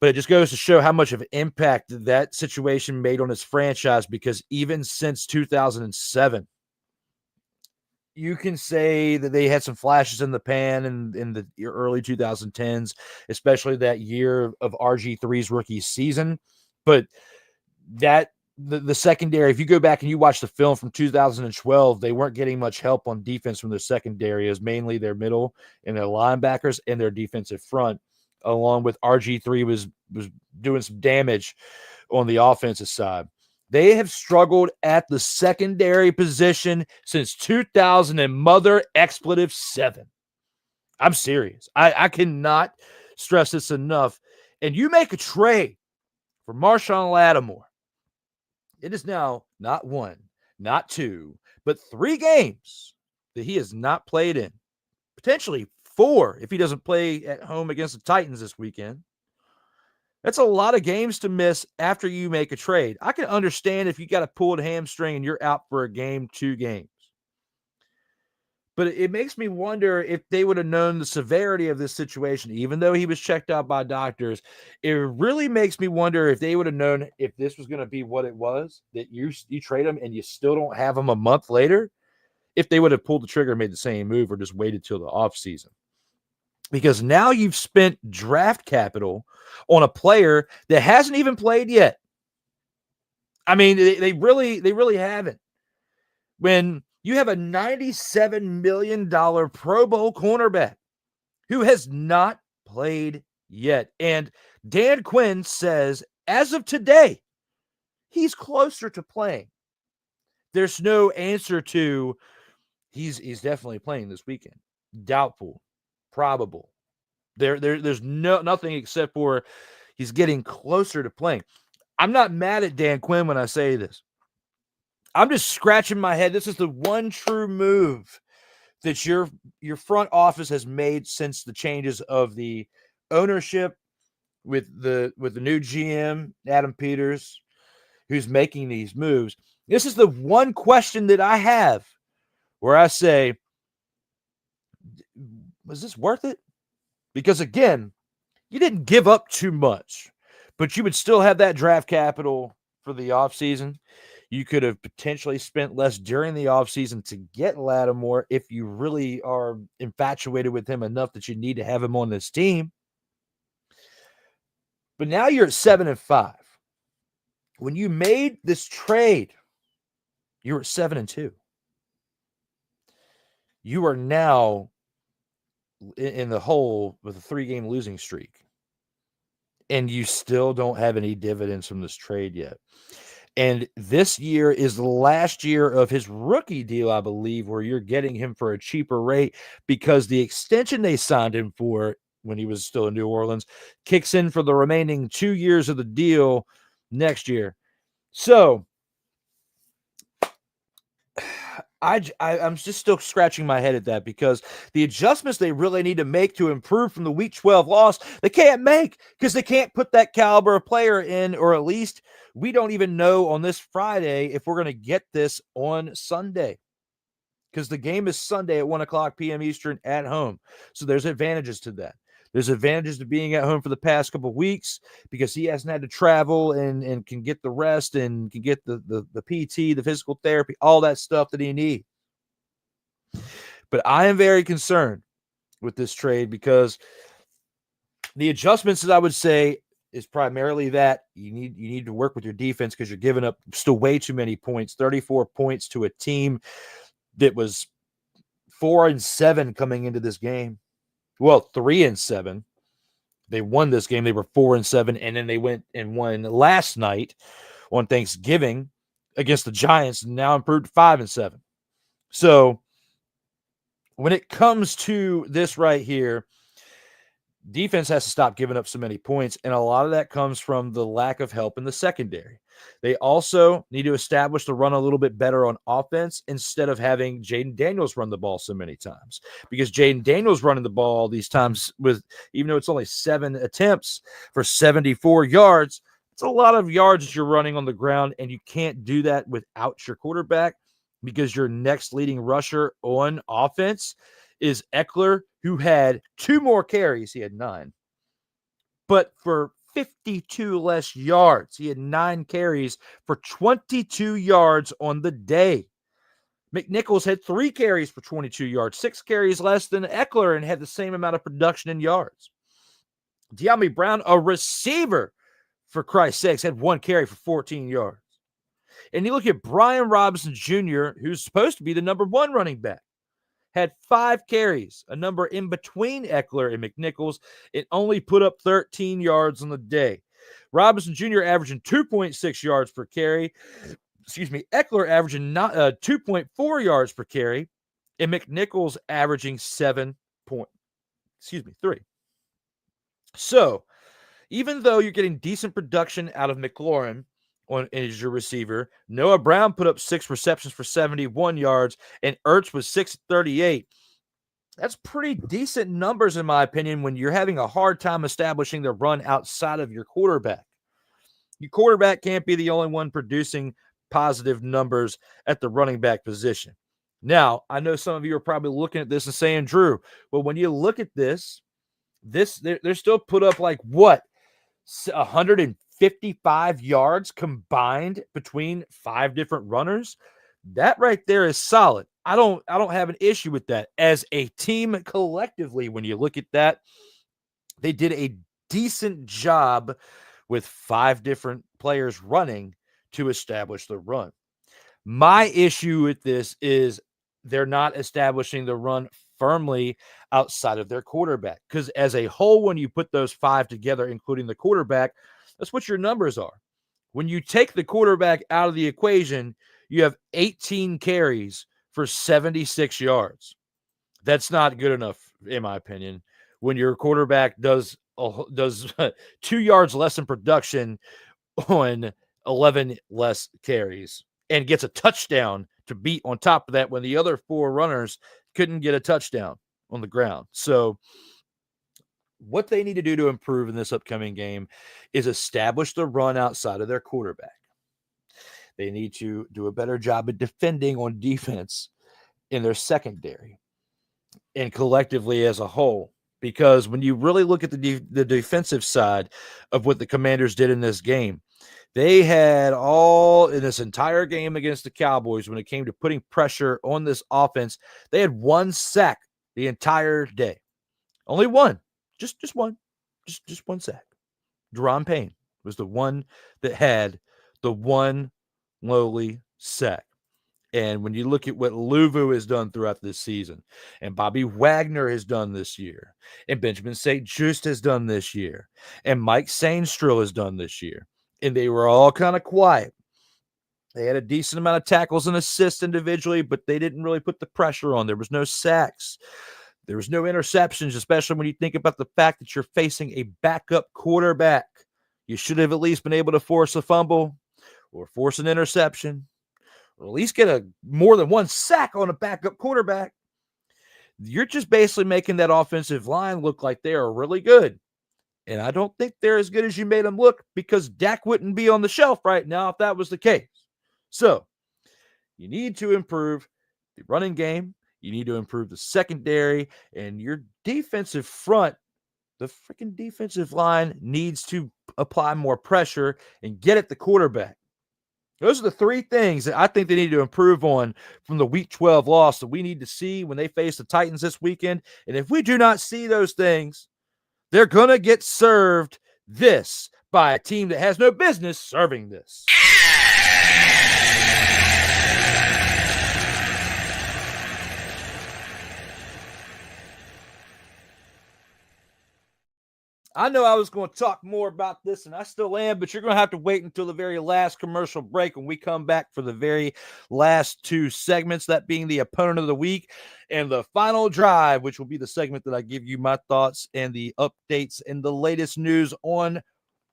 Speaker 2: But it just goes to show how much of an impact that situation made on his franchise, because even since 2007, you can say that they had some flashes in the pan in the early 2010s, especially that year of RG3's rookie season. But the secondary, if you go back and you watch the film from 2012, they weren't getting much help on defense from their secondary. It was mainly their middle and their linebackers and their defensive front, along with RG3 was doing some damage on the offensive side. They have struggled at the secondary position since 2000 and mother expletive 7. I'm serious. I cannot stress this enough. And you make a trade for Marshawn Lattimore. It is now not 1, not 2, but 3 games that he has not played in. Potentially 4 if he doesn't play at home against the Titans this weekend. That's a lot of games to miss after you make a trade. I can understand if you got a pulled hamstring and you're out for a game, 2 games. But it makes me wonder if they would have known the severity of this situation, even though he was checked out by doctors. It really makes me wonder if they would have known if this was going to be what it was, that you trade him and you still don't have him a month later, if they would have pulled the trigger and made the same move or just waited till the offseason. Because now you've spent draft capital on a player that hasn't even played yet. I mean, they really haven't. When you have a $97 million Pro Bowl cornerback who has not played yet. And Dan Quinn says, as of today, he's closer to playing. There's no answer to he's definitely playing this weekend. Doubtful. Probable. There's nothing except for he's getting closer to playing. I'm not mad at Dan Quinn when I say this. I'm just scratching my head. This is the one true move that your front office has made since the changes of the ownership with the new GM, Adam Peters, who's making these moves. This is the one question that I have where I say, was this worth it? Because again, you didn't give up too much, but you would still have that draft capital for the offseason. You could have potentially spent less during the offseason to get Lattimore if you really are infatuated with him enough that you need to have him on this team. But now you're at 7-5. When you made this trade, you were at 7-2. You are now in the hole with a 3-game losing streak. And you still don't have any dividends from this trade yet. And this year is the last year of his rookie deal, I believe, where you're getting him for a cheaper rate because the extension they signed him for when he was still in New Orleans kicks in for the remaining 2 years of the deal next year. So I'm just still scratching my head at that because the adjustments they really need to make to improve from the Week 12 loss, they can't make because they can't put that caliber of player in, or at least we don't even know on this Friday if we're going to get this on Sunday because the game is Sunday at 1 o'clock p.m. Eastern at home. So there's advantages to that. There's advantages to being at home for the past couple of weeks because he hasn't had to travel and can get the rest and can get the PT, the physical therapy, all that stuff that he needs. But I am very concerned with this trade because the adjustments that I would say is primarily that you need to work with your defense because you're giving up still way too many points, 34 points to a team that was 4-7 coming into this game. Well, 3-7. They won this game. They were 4-7, and then they went and won last night on Thanksgiving against the Giants, and now improved to 5-7. So when it comes to this right here, defense has to stop giving up so many points, and a lot of that comes from the lack of help in the secondary. They also need to establish the run a little bit better on offense instead of having Jaden Daniels run the ball so many times, because Jaden Daniels running the ball all these times with, even though it's only 7 attempts for 74 yards, it's a lot of yards that you're running on the ground, and you can't do that without your quarterback, because your next leading rusher on offense is Eckler, who had 2 more carries. He had 9, but for 52 less yards. He had 9 carries for 22 yards on the day. McNichols had 3 carries for 22 yards, 6 carries less than Eckler, and had the same amount of production in yards. De'Ami Brown, a receiver, for Christ's sakes, had 1 carry for 14 yards. And you look at Brian Robinson Jr., who's supposed to be the number 1 running back, had 5 carries, a number in between Eckler and McNichols. It only put up 13 yards on the day. Robinson Jr. averaging 2.6 yards per carry. Eckler averaging 2.4 yards per carry, and McNichols averaging 3. So, even though you're getting decent production out of McLaurin as your receiver, Noah Brown put up 6 receptions for 71 yards, and Ertz was 638. That's pretty decent numbers, in my opinion, when you're having a hard time establishing the run outside of your quarterback. Your quarterback can't be the only one producing positive numbers at the running back position. Now, I know some of you are probably looking at this and saying, Drew, well, when you look at this, they're still put up like what? 155 yards combined between 5 different runners. That right there is solid. I don't have an issue with that. As a team collectively, when you look at that, they did a decent job with 5 different players running to establish the run. My issue with this is they're not establishing the run firmly outside of their quarterback, because as a whole, when you put those 5 together, including the quarterback, that's what your numbers are. When you take the quarterback out of the equation, you have 18 carries for 76 yards. That's not good enough, in my opinion, when your quarterback does 2 yards less in production on 11 less carries and gets a touchdown to beat on top of that when the other 4 runners couldn't get a touchdown on the ground. So what they need to do to improve in this upcoming game is establish the run outside of their quarterback. They need to do a better job at defending on defense in their secondary and collectively as a whole. Because when you really look at the defensive side of what the Commanders did in this game, they had all in this entire game against the Cowboys, when it came to putting pressure on this offense, they had 1 sack the entire day. Only one. Just one. Just 1 sack. Deron Payne was the one that had the 1 lowly sack. And when you look at what Luvu has done throughout this season, and Bobby Wagner has done this year, and Benjamin St. Juste has done this year, and Mike Sainstrill has done this year, and they were all kind of quiet. They had a decent amount of tackles and assists individually, but they didn't really put the pressure on. There was no sacks. There was no interceptions, especially when you think about the fact that you're facing a backup quarterback. You should have at least been able to force a fumble or force an interception, or at least get more than 1 sack on a backup quarterback. You're just basically making that offensive line look like they are really good. And I don't think they're as good as you made them look, because Dak wouldn't be on the shelf right now if that was the case. So you need to improve the running game. You need to improve the secondary, and your defensive front, the freaking defensive line, needs to apply more pressure and get at the quarterback. Those are the 3 things that I think they need to improve on from the Week 12 loss that we need to see when they face the Titans this weekend. And if we do not see those things, they're going to get served this by a team that has no business serving this. I know I was going to talk more about this, and I still am, but you're going to have to wait until the very last commercial break when we come back for the very last two segments, that being the opponent of the week and the final drive, which will be the segment that I give you my thoughts and the updates and the latest news on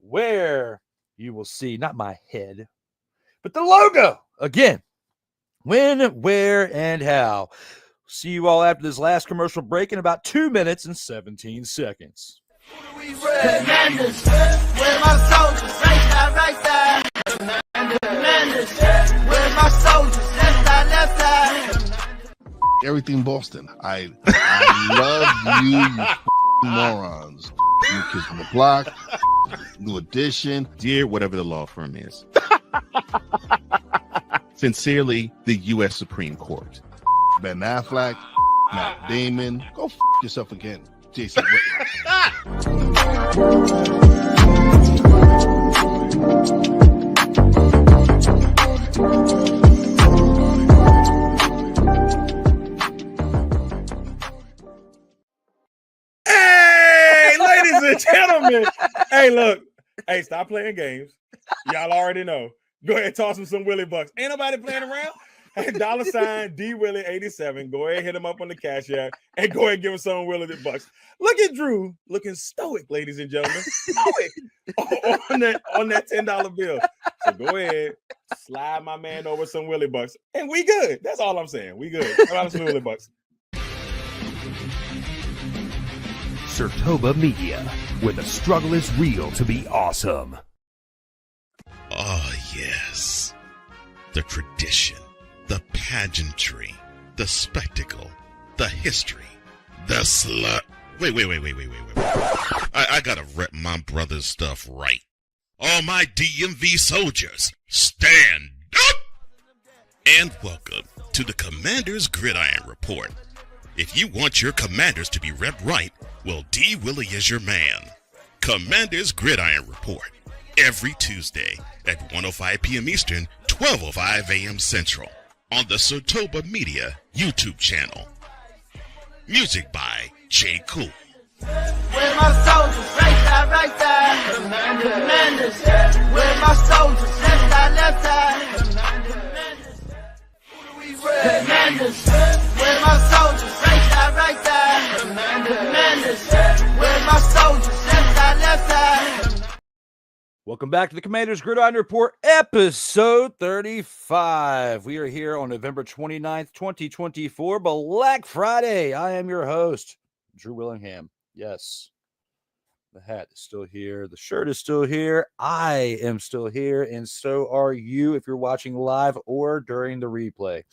Speaker 2: where you will see, not my head, but the logo again. When, where, and how. See you all after this last commercial break in about 2 minutes and 17 seconds.
Speaker 4: Commanders, where my soldiers, right side. Commanders, where my soldiers, left side.
Speaker 11: Everything Boston. I love you morons. You kids from the block, New Edition.
Speaker 10: Dear whatever the law firm is. Sincerely, the U.S. Supreme Court.
Speaker 11: Ben Affleck, Matt Damon. Go yourself again, Jason Whitlock.
Speaker 9: Hey, ladies and gentlemen. Hey, look. Hey, stop playing games. Y'all already know. Go ahead and toss him some Willie Bucks. Ain't nobody playing around. Hey, $ D Willie 87. Go ahead and hit him up on the Cash App and go ahead and give him some Willie Bucks. Look at Drew looking stoic, ladies and gentlemen. Stoic on that $10 bill. So go ahead, slide my man over some Willie Bucks, and we good. That's all I'm saying. We good. How some Willie Bucks?
Speaker 5: Sertoba Media, where the struggle is real to be awesome.
Speaker 8: Oh, yes. The tradition, the pageantry, the spectacle, the history, the slut. Wait. I gotta rep my brother's stuff right. All my DMV soldiers, stand up! And welcome to the Commanders Gridiron Report. If you want your commanders to be repped right, well, D. Willie is your man. Commanders Gridiron Report. Every Tuesday at 1:05 p.m. Eastern, 12:05 a.m. Central on the Sertoba Media YouTube channel. Music by J.KUL.
Speaker 4: Where my soldiers, right side. Commanders, where my soldiers, left side. Commanders, where my soldiers, right side. Commanders, where my soldiers, left side.
Speaker 2: Welcome back to the Commanders Gridiron Report, episode 35. We are here on November 29th, 2024, Black Friday. I am your host, Drew Willingham. Yes, the hat is still here. The shirt is still here. I am still here, and so are you if you're watching live or during the replay.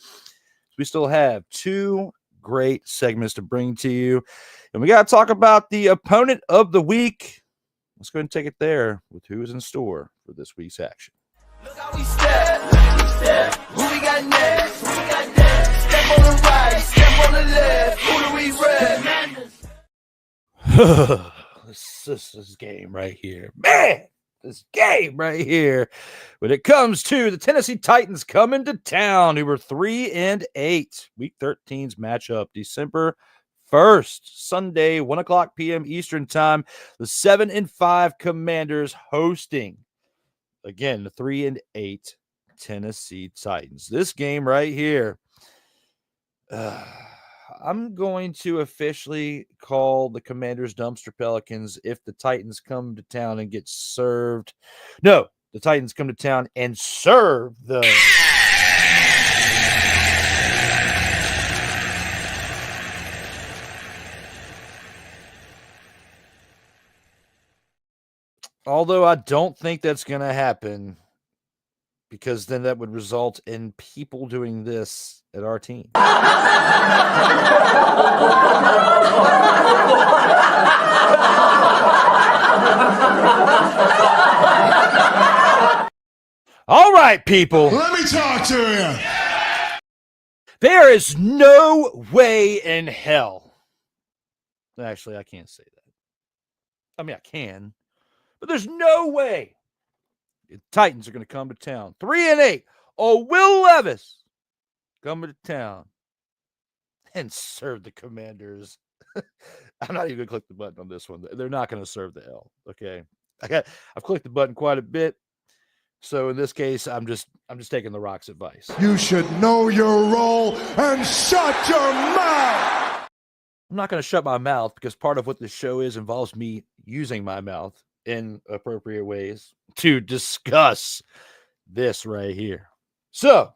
Speaker 2: We still have two great segments to bring to you, and we got to talk about the opponent of the week. Let's go ahead and take it there with who's in store for this week's action.
Speaker 4: Look how we step. Who we got next? Step on the right, step on the left. Who do we rep?
Speaker 2: This game right here. Man, this game right here. When it comes to the Tennessee Titans coming to town, who were 3-8. Week 13's matchup, December 1st, Sunday, 1:00 p.m. Eastern time. The 7-5 Commanders hosting, again, the 3-8 Tennessee Titans. This game right here, I'm going to officially call the Commanders dumpster Pelicans if the Titans come to town and get served. No, the Titans come to town and serve the... Although I don't think that's going to happen, because then that would result in people doing this at our team. All right, people.
Speaker 7: Let me talk to you.
Speaker 2: There is no way in hell. Actually, I can't say that. I mean, I can. But there's no way the Titans are going to come to town. 3-8. Oh, Will Levis coming to town and serve the Commanders I'm not even going to click the button on this one. They're not going to serve the L. Okay. I've clicked the button quite a bit. So in this case, I'm just taking the Rock's advice.
Speaker 7: You should know your role and shut your mouth.
Speaker 2: I'm not going to shut my mouth because part of what this show is involves me using my mouth in appropriate ways to discuss this right here. So,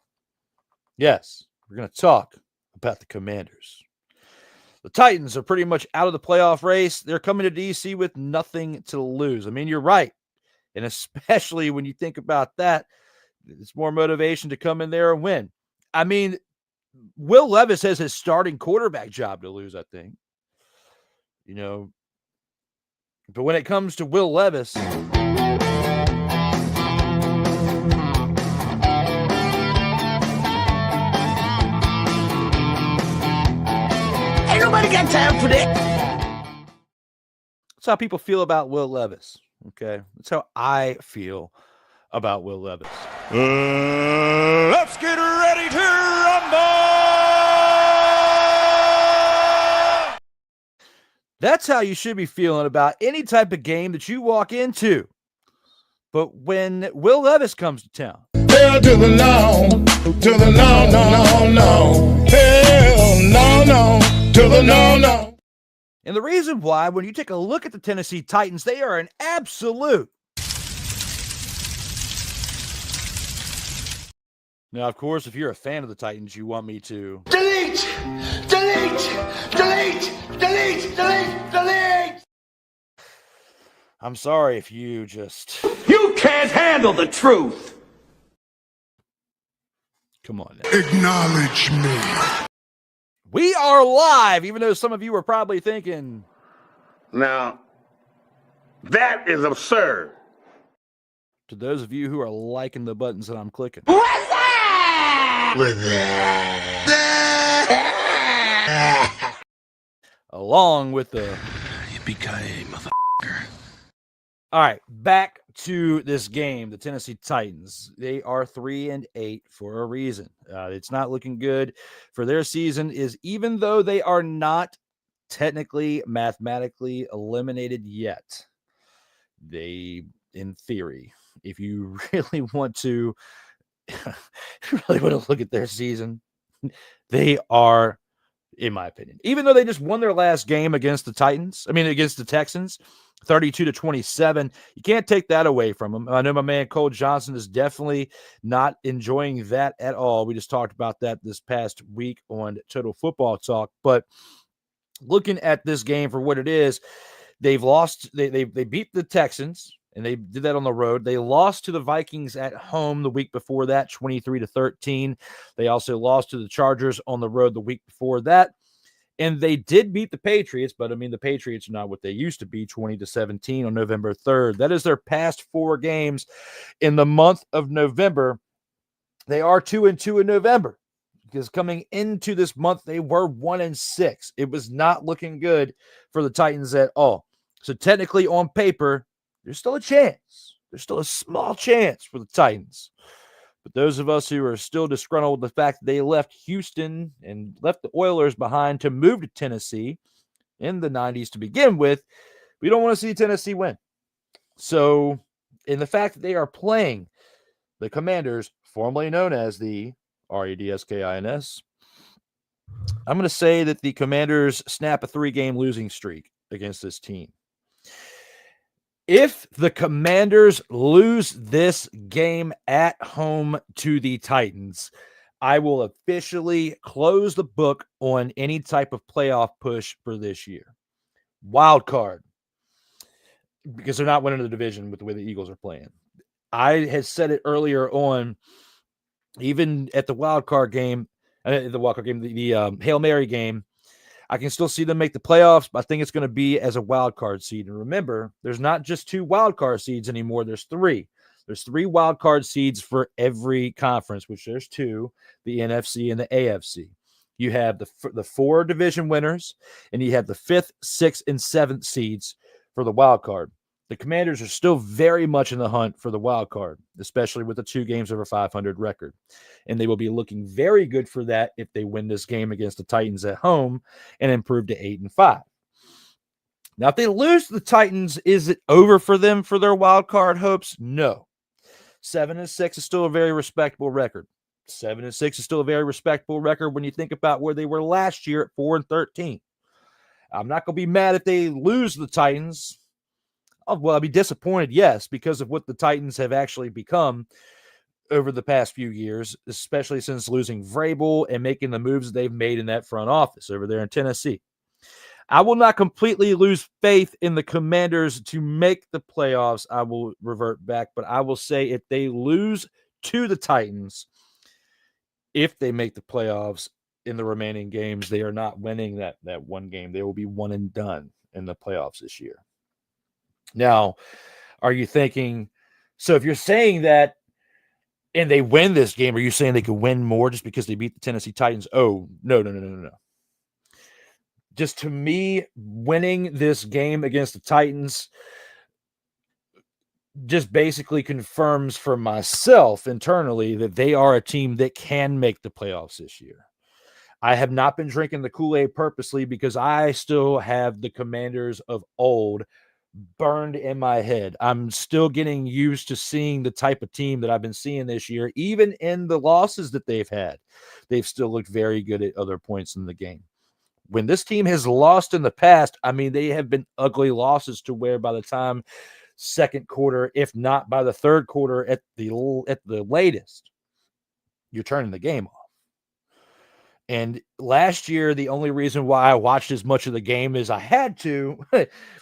Speaker 2: yes, we're going to talk about the Commanders. The Titans are pretty much out of the playoff race. They're coming to DC with nothing to lose. I mean, you're right. And especially when you think about that, it's more motivation to come in there and win. I mean, Will Levis has his starting quarterback job to lose, I think. You know, but when it comes to Will Levis,
Speaker 4: Ain't nobody got time for that.
Speaker 2: that's how people feel about Will Levis. Okay, that's how I feel about Will Levis.
Speaker 7: Let's get ready to rumble.
Speaker 2: That's how you should be feeling about any type of game that you walk into. But when Will Levis comes to town,
Speaker 7: Hell to the no, to the no, no, no, no. Hell no, no, to the no, no.
Speaker 2: and the reason why, when you take a look at the Tennessee Titans, they are an absolute. Now, of course, if you're a fan of the Titans, you want me to
Speaker 7: Delete, delete, delete, delete, delete, delete.
Speaker 2: I'm sorry if you just
Speaker 7: You can't handle the truth.
Speaker 2: come on now.
Speaker 7: Acknowledge me.
Speaker 2: We are live, even though some of you are probably thinking,
Speaker 7: Now, that is absurd.
Speaker 2: to those of you who are liking the buttons that I'm clicking.
Speaker 7: What's that? What's that?
Speaker 2: Along with the
Speaker 7: Yippee-ki-yay, motherfucker.
Speaker 2: All right, back to this game. The Tennessee Titans, they are 3-8 for a reason. It's not looking good for their season, is even though they are not technically mathematically eliminated yet. They, in theory, if you really want to look at their season, they are, in my opinion, even though they just won their last game against the Texans, 32-27. You can't take that away from them. I know my man Cole Johnson is definitely not enjoying that at all. We just talked about that this past week on Total Football Talk. But looking at this game for what it is, they've lost. They beat the Texans, and they did that on the road. They lost to the Vikings at home the week before that, 23-13. They also lost to the Chargers on the road the week before that. And they did beat the Patriots, but I mean, the Patriots are not what they used to be, 20-17 on November 3rd. That is their past 4 games in the month of November. They are 2-2 in November because coming into this month, they were 1-6. It was not looking good for the Titans at all. So technically on paper, there's still a chance. There's still a small chance for the Titans. But those of us who are still disgruntled with the fact that they left Houston and left the Oilers behind to move to Tennessee in the 90s to begin with, we don't want to see Tennessee win. So, in the fact that they are playing the Commanders, formerly known as the Redskins, I'm going to say that the Commanders snap a 3-game losing streak against this team. If the Commanders lose this game at home to the Titans, I will officially close the book on any type of playoff push for this year. Wild card, because they're not winning the division with the way the Eagles are playing. I had said it earlier on, even at the wild card game, the Hail Mary game, I can still see them make the playoffs, but I think it's going to be as a wild card seed. And remember, there's not just 2 wild card seeds anymore. There's 3. There's 3 wild card seeds for every conference, which there's 2, the NFC and the AFC. You have the 4 division winners, and you have the 5th, 6th, and 7th seeds for the wild card. The Commanders are still very much in the hunt for the wild card, especially with the 2 games over 500 record. And they will be looking very good for that if they win this game against the Titans at home and improve to 8-5. Now, if they lose to the Titans, is it over for them for their wild card hopes? No. 7-6 is still a very respectable record. 7-6 is still a very respectable record when you think about where they were last year at 4-13. I'm not going to be mad if they lose the Titans. Oh, well, I'll be disappointed, yes, because of what the Titans have actually become over the past few years, especially since losing Vrabel and making the moves they've made in that front office over there in Tennessee. I will not completely lose faith in the Commanders to make the playoffs. I will revert back, but I will say if they lose to the Titans, if they make the playoffs in the remaining games, they are not winning that one game. They will be one and done in the playoffs this year. Now, are you thinking, so if you're saying that and they win this game, are you saying they could win more just because they beat the Tennessee Titans? Oh, no. Just to me, winning this game against the Titans just basically confirms for myself internally that they are a team that can make the playoffs this year. I have not been drinking the Kool-Aid purposely because I still have the Commanders of old burned in my head. I'm still getting used to seeing the type of team that I've been seeing this year. Even in the losses that they've had, they've still looked very good at other points in the game. When this team has lost in the past, I mean, they have been ugly losses to where by the time second quarter, if not by the third quarter at the latest, you're turning the game off. And last year, the only reason why I watched as much of the game as I had to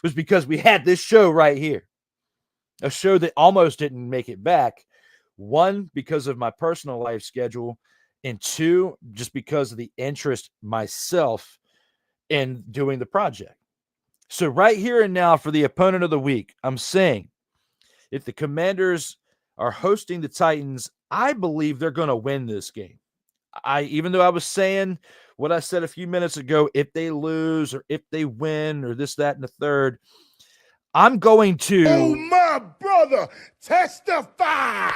Speaker 2: was because we had this show right here, a show that almost didn't make it back. One, because of my personal life schedule, and two, just because of the interest myself in doing the project. So right here and now for the opponent of the week, I'm saying if the Commanders are hosting the Titans, I believe they're going to win this game. Even though I was saying what I said a few minutes ago, if they lose or if they win or this, that, and the third, I'm going to...
Speaker 7: Oh, my brother, testify!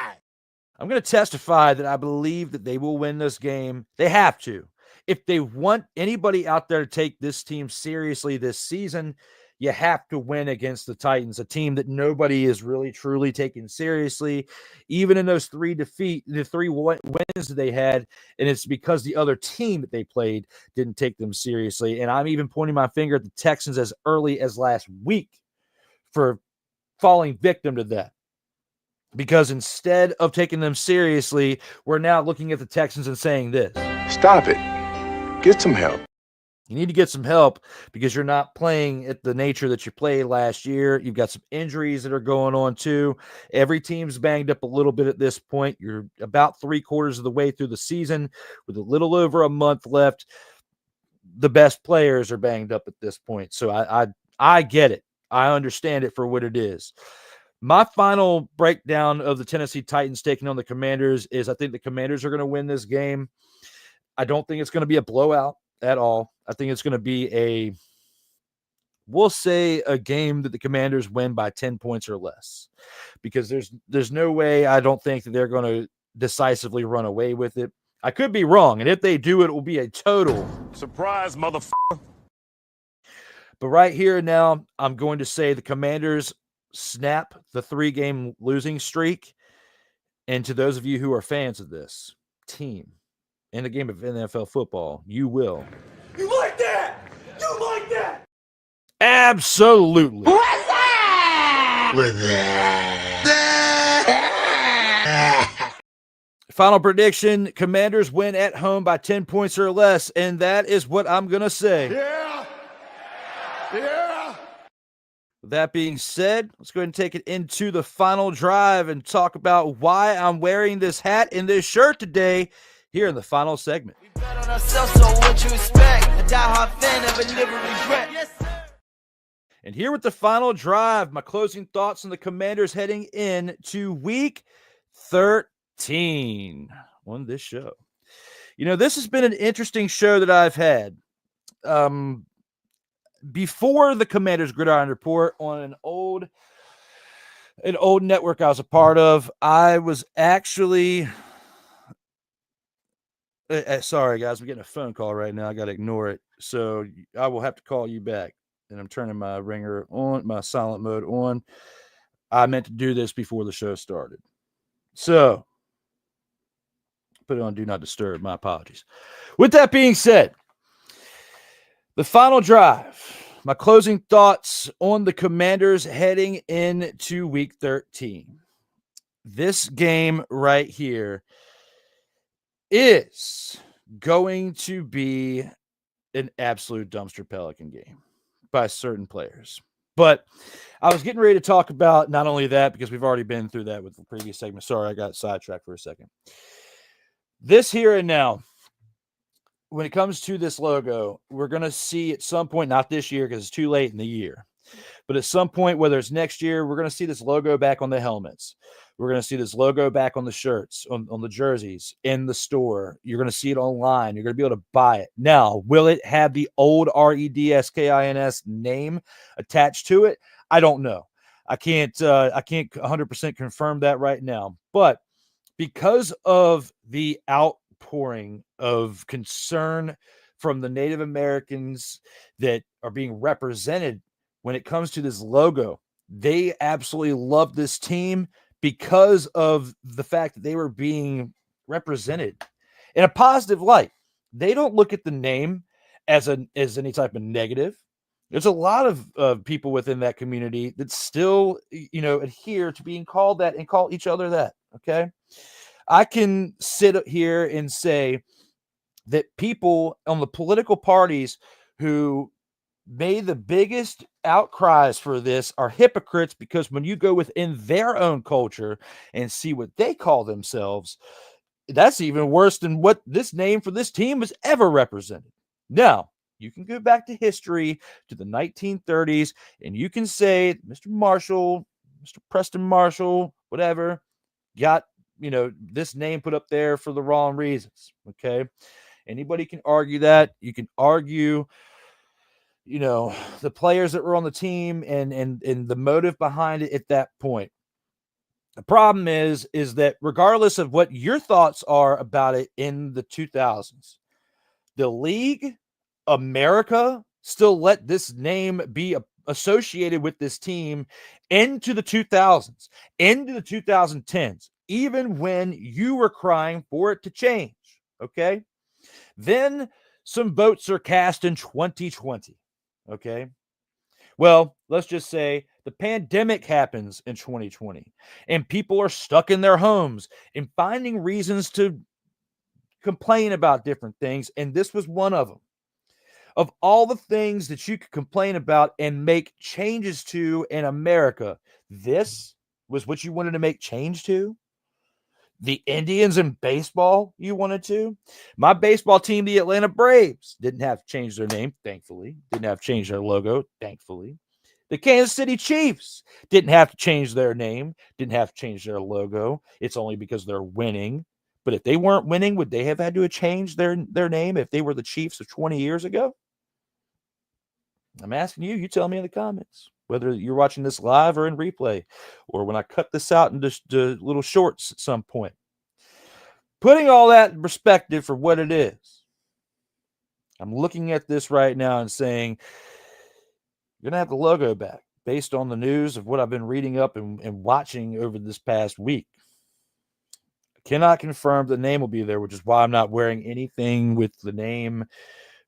Speaker 2: I'm going to testify that I believe that they will win this game. They have to. If they want anybody out there to take this team seriously this season, you have to win against the Titans, a team that nobody is really truly taking seriously, even in those the three wins that they had, and it's because the other team that they played didn't take them seriously. And I'm even pointing my finger at the Texans as early as last week for falling victim to that. Because instead of taking them seriously, we're now looking at the Texans and saying this.
Speaker 7: Stop it. Get some help.
Speaker 2: You need to get some help because you're not playing at the nature that you played last year. You've got some injuries that are going on too. Every team's banged up a little bit at this point. You're about 3/4 of the way through the season with a little over a month left. The best players are banged up at this point. So I get it. I understand it for what it is. My final breakdown of the Tennessee Titans taking on the Commanders is I think the Commanders are going to win this game. I don't think it's going to be a blowout at all. I think it's going to be we'll say a game that the Commanders win by 10 points or less, because there's no way I don't think that they're going to decisively run away with it. I could be wrong, and if they do, it will be a total
Speaker 1: Surprise, motherfucker.
Speaker 2: But right here now, I'm going to say the Commanders snap the 3-game losing streak. And to those of you who are fans of this team in the game of NFL football, you will.
Speaker 4: You like that? You like that?
Speaker 2: Absolutely.
Speaker 4: What's that?
Speaker 2: Final prediction, Commanders win at home by 10 points or less, and that is what I'm going to say.
Speaker 7: Yeah.
Speaker 2: With that being said, let's go ahead and take it into the final drive and talk about why I'm wearing this hat and this shirt today here in the final segment.
Speaker 4: We bet on ourselves, so what you expect? A diehard fan of a never regret. Yes, sir.
Speaker 2: And here with the final drive, my closing thoughts on the Commanders heading in to week 13 on this show. You know, this has been an interesting show that I've had. Before the Commanders Gridiron Report on an old network I was a part of, I was actually sorry guys, I'm getting a phone call right now. I got to ignore it. So I will have to call you back. and I'm turning my ringer on, my silent mode on. I meant to do this before the show started. So, put it on Do Not Disturb. My apologies. With that being said, the final drive, my closing thoughts on the Commanders heading into Week 13. This game right here is going to be an absolute dumpster Pelican game by certain players. But I was getting ready to talk about not only that, because we've already been through that with the previous segment. Sorry, I got sidetracked for a second. This here and now, when it comes to this logo, we're going to see at some point, not this year because it's too late in the year, but at some point, whether it's next year, we're going to see this logo back on the helmets. We're going to see this logo back on the shirts, on the jerseys, in the store. You're going to see it online. You're going to be able to buy it. Now, will it have the old REDSKINS name attached to it? I don't know. I can't 100% confirm that right now. But because of the outpouring of concern from the Native Americans that are being represented when it comes to this logo, they absolutely love this team because of the fact that they were being represented in a positive light. They don't look at the name as any type of negative. There's a lot of people within that community that still, adhere to being called that and call each other that. Okay. I can sit here and say that people on the political parties who made the biggest outcries for this are hypocrites, because when you go within their own culture and see what they call themselves, that's even worse than what this name for this team was ever represented. Now, you can go back to history, to the 1930s, and you can say Mr. Marshall, Mr. Preston Marshall, whatever, got, this name put up there for the wrong reasons. Okay. Anybody can argue that. You can argue, the players that were on the team and the motive behind it at that point. The problem is that regardless of what your thoughts are about it in the 2000s, the league, America, still let this name be associated with this team into the 2000s, into the 2010s, even when you were crying for it to change. Okay. Then some votes are cast in 2020. Okay. Well, let's just say the pandemic happens in 2020 and people are stuck in their homes and finding reasons to complain about different things. And this was one of them. Of all the things that you could complain about and make changes to in America, this was what you wanted to make change to? The Indians in baseball you wanted to? My baseball team, the Atlanta Braves, didn't have to change their name, thankfully. Didn't have to change their logo, thankfully. The Kansas City Chiefs didn't have to change their name, didn't have to change their logo. It's only because they're winning. But if they weren't winning, would they have had to change their name if they were the Chiefs of 20 years ago? I'm asking you. You tell me in the comments, whether you're watching this live or in replay, or when I cut this out in just little shorts at some point. Putting all that in perspective for what it is, I'm looking at this right now and saying, you're going to have the logo back based on the news of what I've been reading up and watching over this past week. I cannot confirm the name will be there, which is why I'm not wearing anything with the name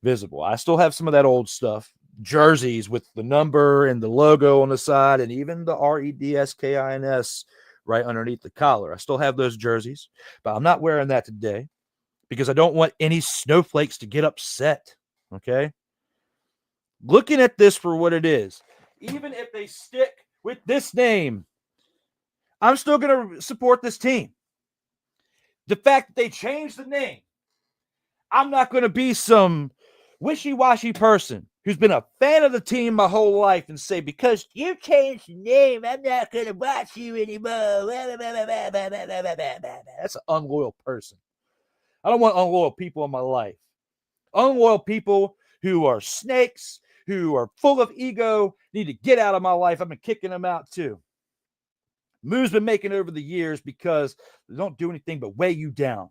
Speaker 2: visible. I still have some of that old stuff. Jerseys with the number and the logo on the side, and even the REDSKINS right underneath the collar. I still have those jerseys, but I'm not wearing that today because I don't want any snowflakes to get upset. Okay. Looking at this for what it is, even if they stick with this name, I'm still going to support this team. The fact that they changed the name, I'm not going to be some wishy-washy person who's been a fan of the team my whole life and say, because you changed the name, I'm not going to watch you anymore. That's an unloyal person. I don't want unloyal people in my life. Unloyal people who are snakes, who are full of ego, need to get out of my life. I've been kicking them out too. Moves been making over the years because they don't do anything but weigh you down.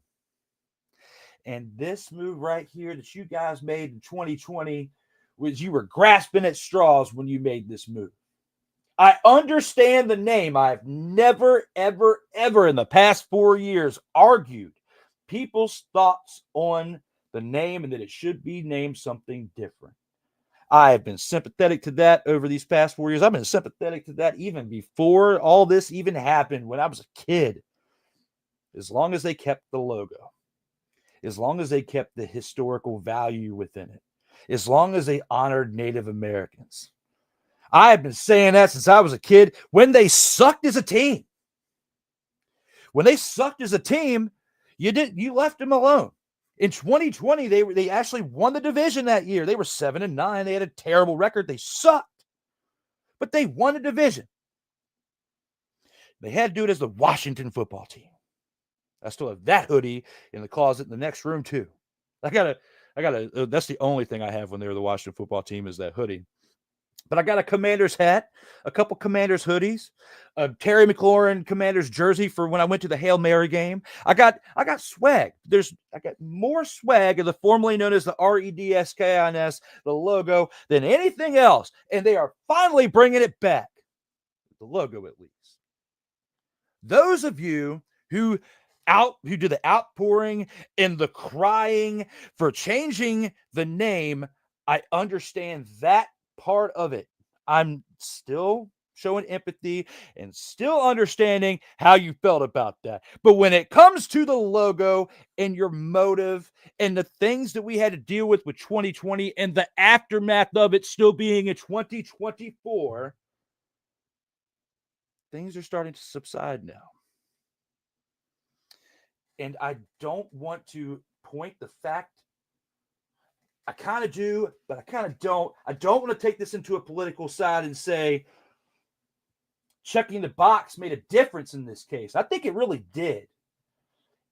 Speaker 2: And this move right here that you guys made in 2020 was you were grasping at straws when you made this move. I understand the name. I've never, ever, ever in the past 4 years argued people's thoughts on the name and that it should be named something different. I have been sympathetic to that over these past 4 years. I've been sympathetic to that even before all this even happened when I was a kid. As long as they kept the logo, as long as they kept the historical value within it, as long as they honored Native Americans. I have been saying that since I was a kid when they sucked as a team. When they sucked as a team, you left them alone. In 2020, they actually won the division that year. They were 7-9. They had a terrible record. They sucked, but they won a division. They had to do it as the Washington football team. I still have that hoodie in the closet in the next room too. I gotta. That's the only thing I have when they were the Washington football team is that hoodie. But I got a Commanders hat, a couple Commanders hoodies, a Terry McLaurin Commanders jersey for when I went to the Hail Mary game. I got swag. I got more swag of the formerly known as the REDSKINS, the logo, than anything else. And they are finally bringing it back. The logo, at least. Those of you who do the outpouring and the crying for changing the name, I understand that part of it. I'm still showing empathy and still understanding how you felt about that. But when it comes to the logo and your motive and the things that we had to deal with 2020 and the aftermath of it still being in 2024, things are starting to subside now. And I don't want to point the fact. I kind of do, but I kind of don't. I don't want to take this into a political side and say checking the box made a difference in this case. I think it really did.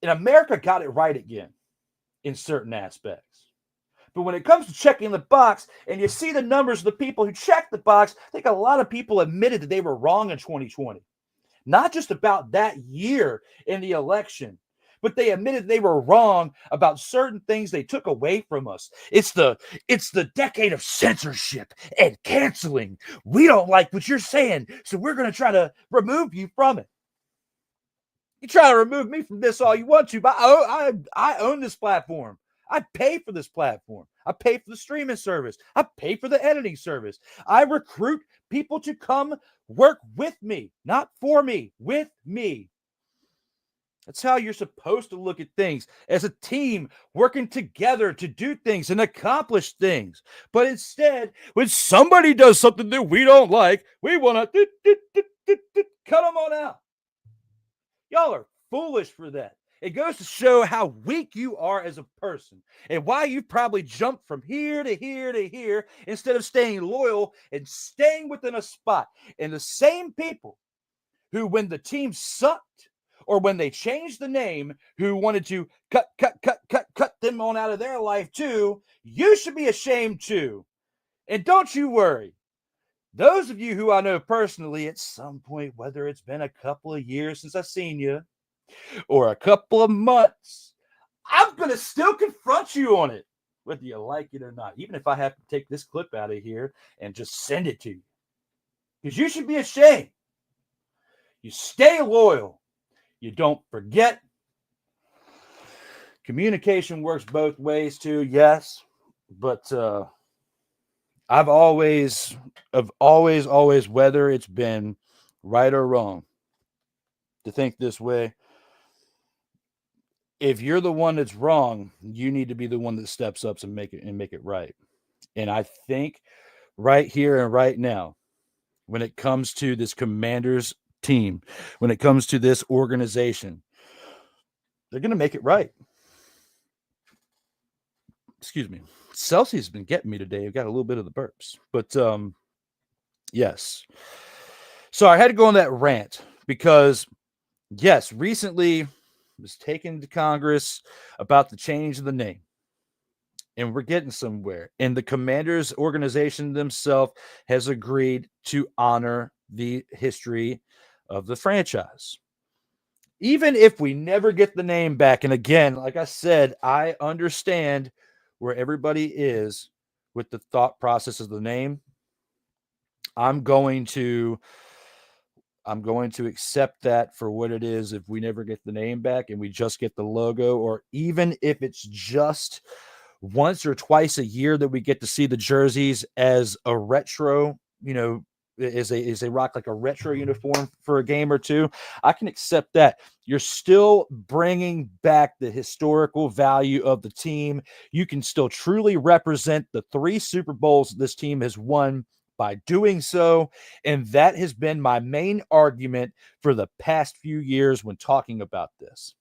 Speaker 2: And America got it right again in certain aspects. But when it comes to checking the box and you see the numbers of the people who checked the box, I think a lot of people admitted that they were wrong in 2020. Not just about that year in the election, but they admitted they were wrong about certain things they took away from us. It's the decade of censorship and canceling. We don't like what you're saying, so we're going to try to remove you from it. You try to remove me from this all you want to, but I own this platform. I pay for this platform. I pay for the streaming service. I pay for the editing service. I recruit people to come work with me, not for me, with me. That's how you're supposed to look at things, as a team working together to do things and accomplish things. But instead, when somebody does something that we don't like, we want to cut them on out. Y'all are foolish for that. It goes to show how weak you are as a person and why you've probably jumped from here to here to here instead of staying loyal and staying within a spot. And the same people who, when the team sucked, or when they changed the name, who wanted to cut them on out of their life too, you should be ashamed too. And don't you worry. Those of you who I know personally at some point, whether it's been a couple of years since I've seen you, or a couple of months, I'm going to still confront you on it, whether you like it or not, even if I have to take this clip out of here and just send it to you. Because you should be ashamed. You stay loyal. You don't forget. Communication works both ways too, yes. But I've always, whether it's been right or wrong, to think this way. If you're the one that's wrong, you need to be the one that steps up and make it right. And I think right here and right now, when it comes to this Commanders team, when it comes to this organization, they're going to make it right. Excuse me. Celsius has been getting me today. I've got a little bit of the burps, but yes. So I had to go on that rant because yes, recently was taken to Congress about the change of the name. And we're getting somewhere. And the Commanders organization themselves has agreed to honor the history of the franchise. Even if we never get the name back. And again, like I said, I understand where everybody is with the thought process of the name. I'm going to accept that for what it is if we never get the name back and we just get the logo, or even if it's just once or twice a year that we get to see the jerseys as a retro, is a rock like a retro uniform for a game or two. I can accept that. You're still bringing back the historical value of the team. You can still truly represent the 3 Super Bowls this team has won by doing so. And that has been my main argument for the past few years when talking about this.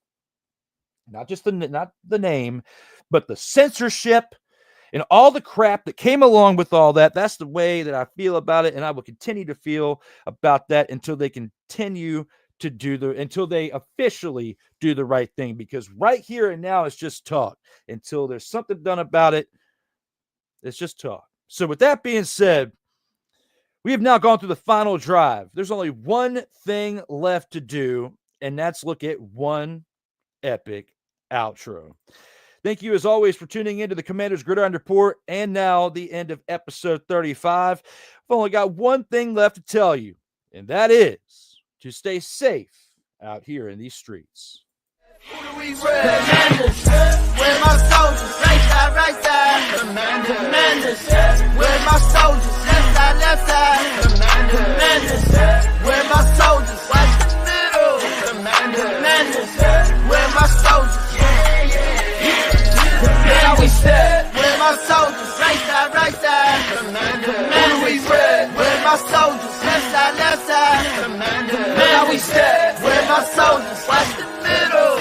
Speaker 2: Not the name, but the censorship and all the crap that came along with all that. That's the way that I feel about it, and I will continue to feel about that until they until they officially do the right thing, because right here and now it's just talk. Until there's something done about it, it's just talk. So with that being said, we have now gone through the final drive. There's only one thing left to do, and that's look at one epic outro. Thank you, as always, for tuning into the Commanders Gridiron Report, and now the end of episode 35. I've only got one thing left to tell you, and that is to stay safe out here in these streets.
Speaker 4: Commanders, where my soldiers, right side, Commanders, where my soldiers, left side, Commanders, where my soldiers, watch the middle, Commanders, where my soldiers, now we step, where my soldiers, right side, Commanders, where my soldiers, left side, now we step, where my soldiers, watch the middle,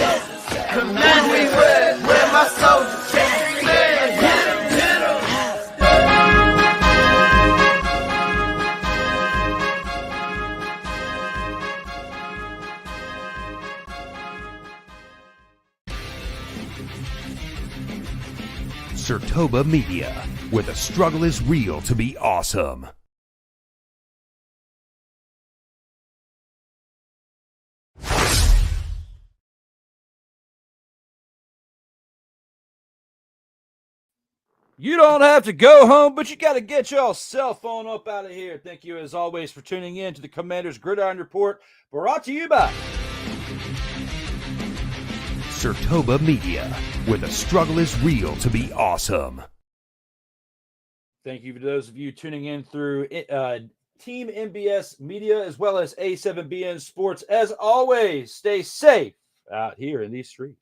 Speaker 4: Commanders, where my soldiers,
Speaker 5: Sertoba Media, where the struggle is real to be awesome.
Speaker 2: You don't have to go home, but you got to get your cell phone up out of here. Thank you, as always, for tuning in to the Commanders Gridiron Report, brought to you by
Speaker 5: Sertoba Media, where the struggle is real to be awesome.
Speaker 2: Thank you to those of you tuning in through Team MBS Media as well as A7BN Sports. As always, stay safe out here in these streets.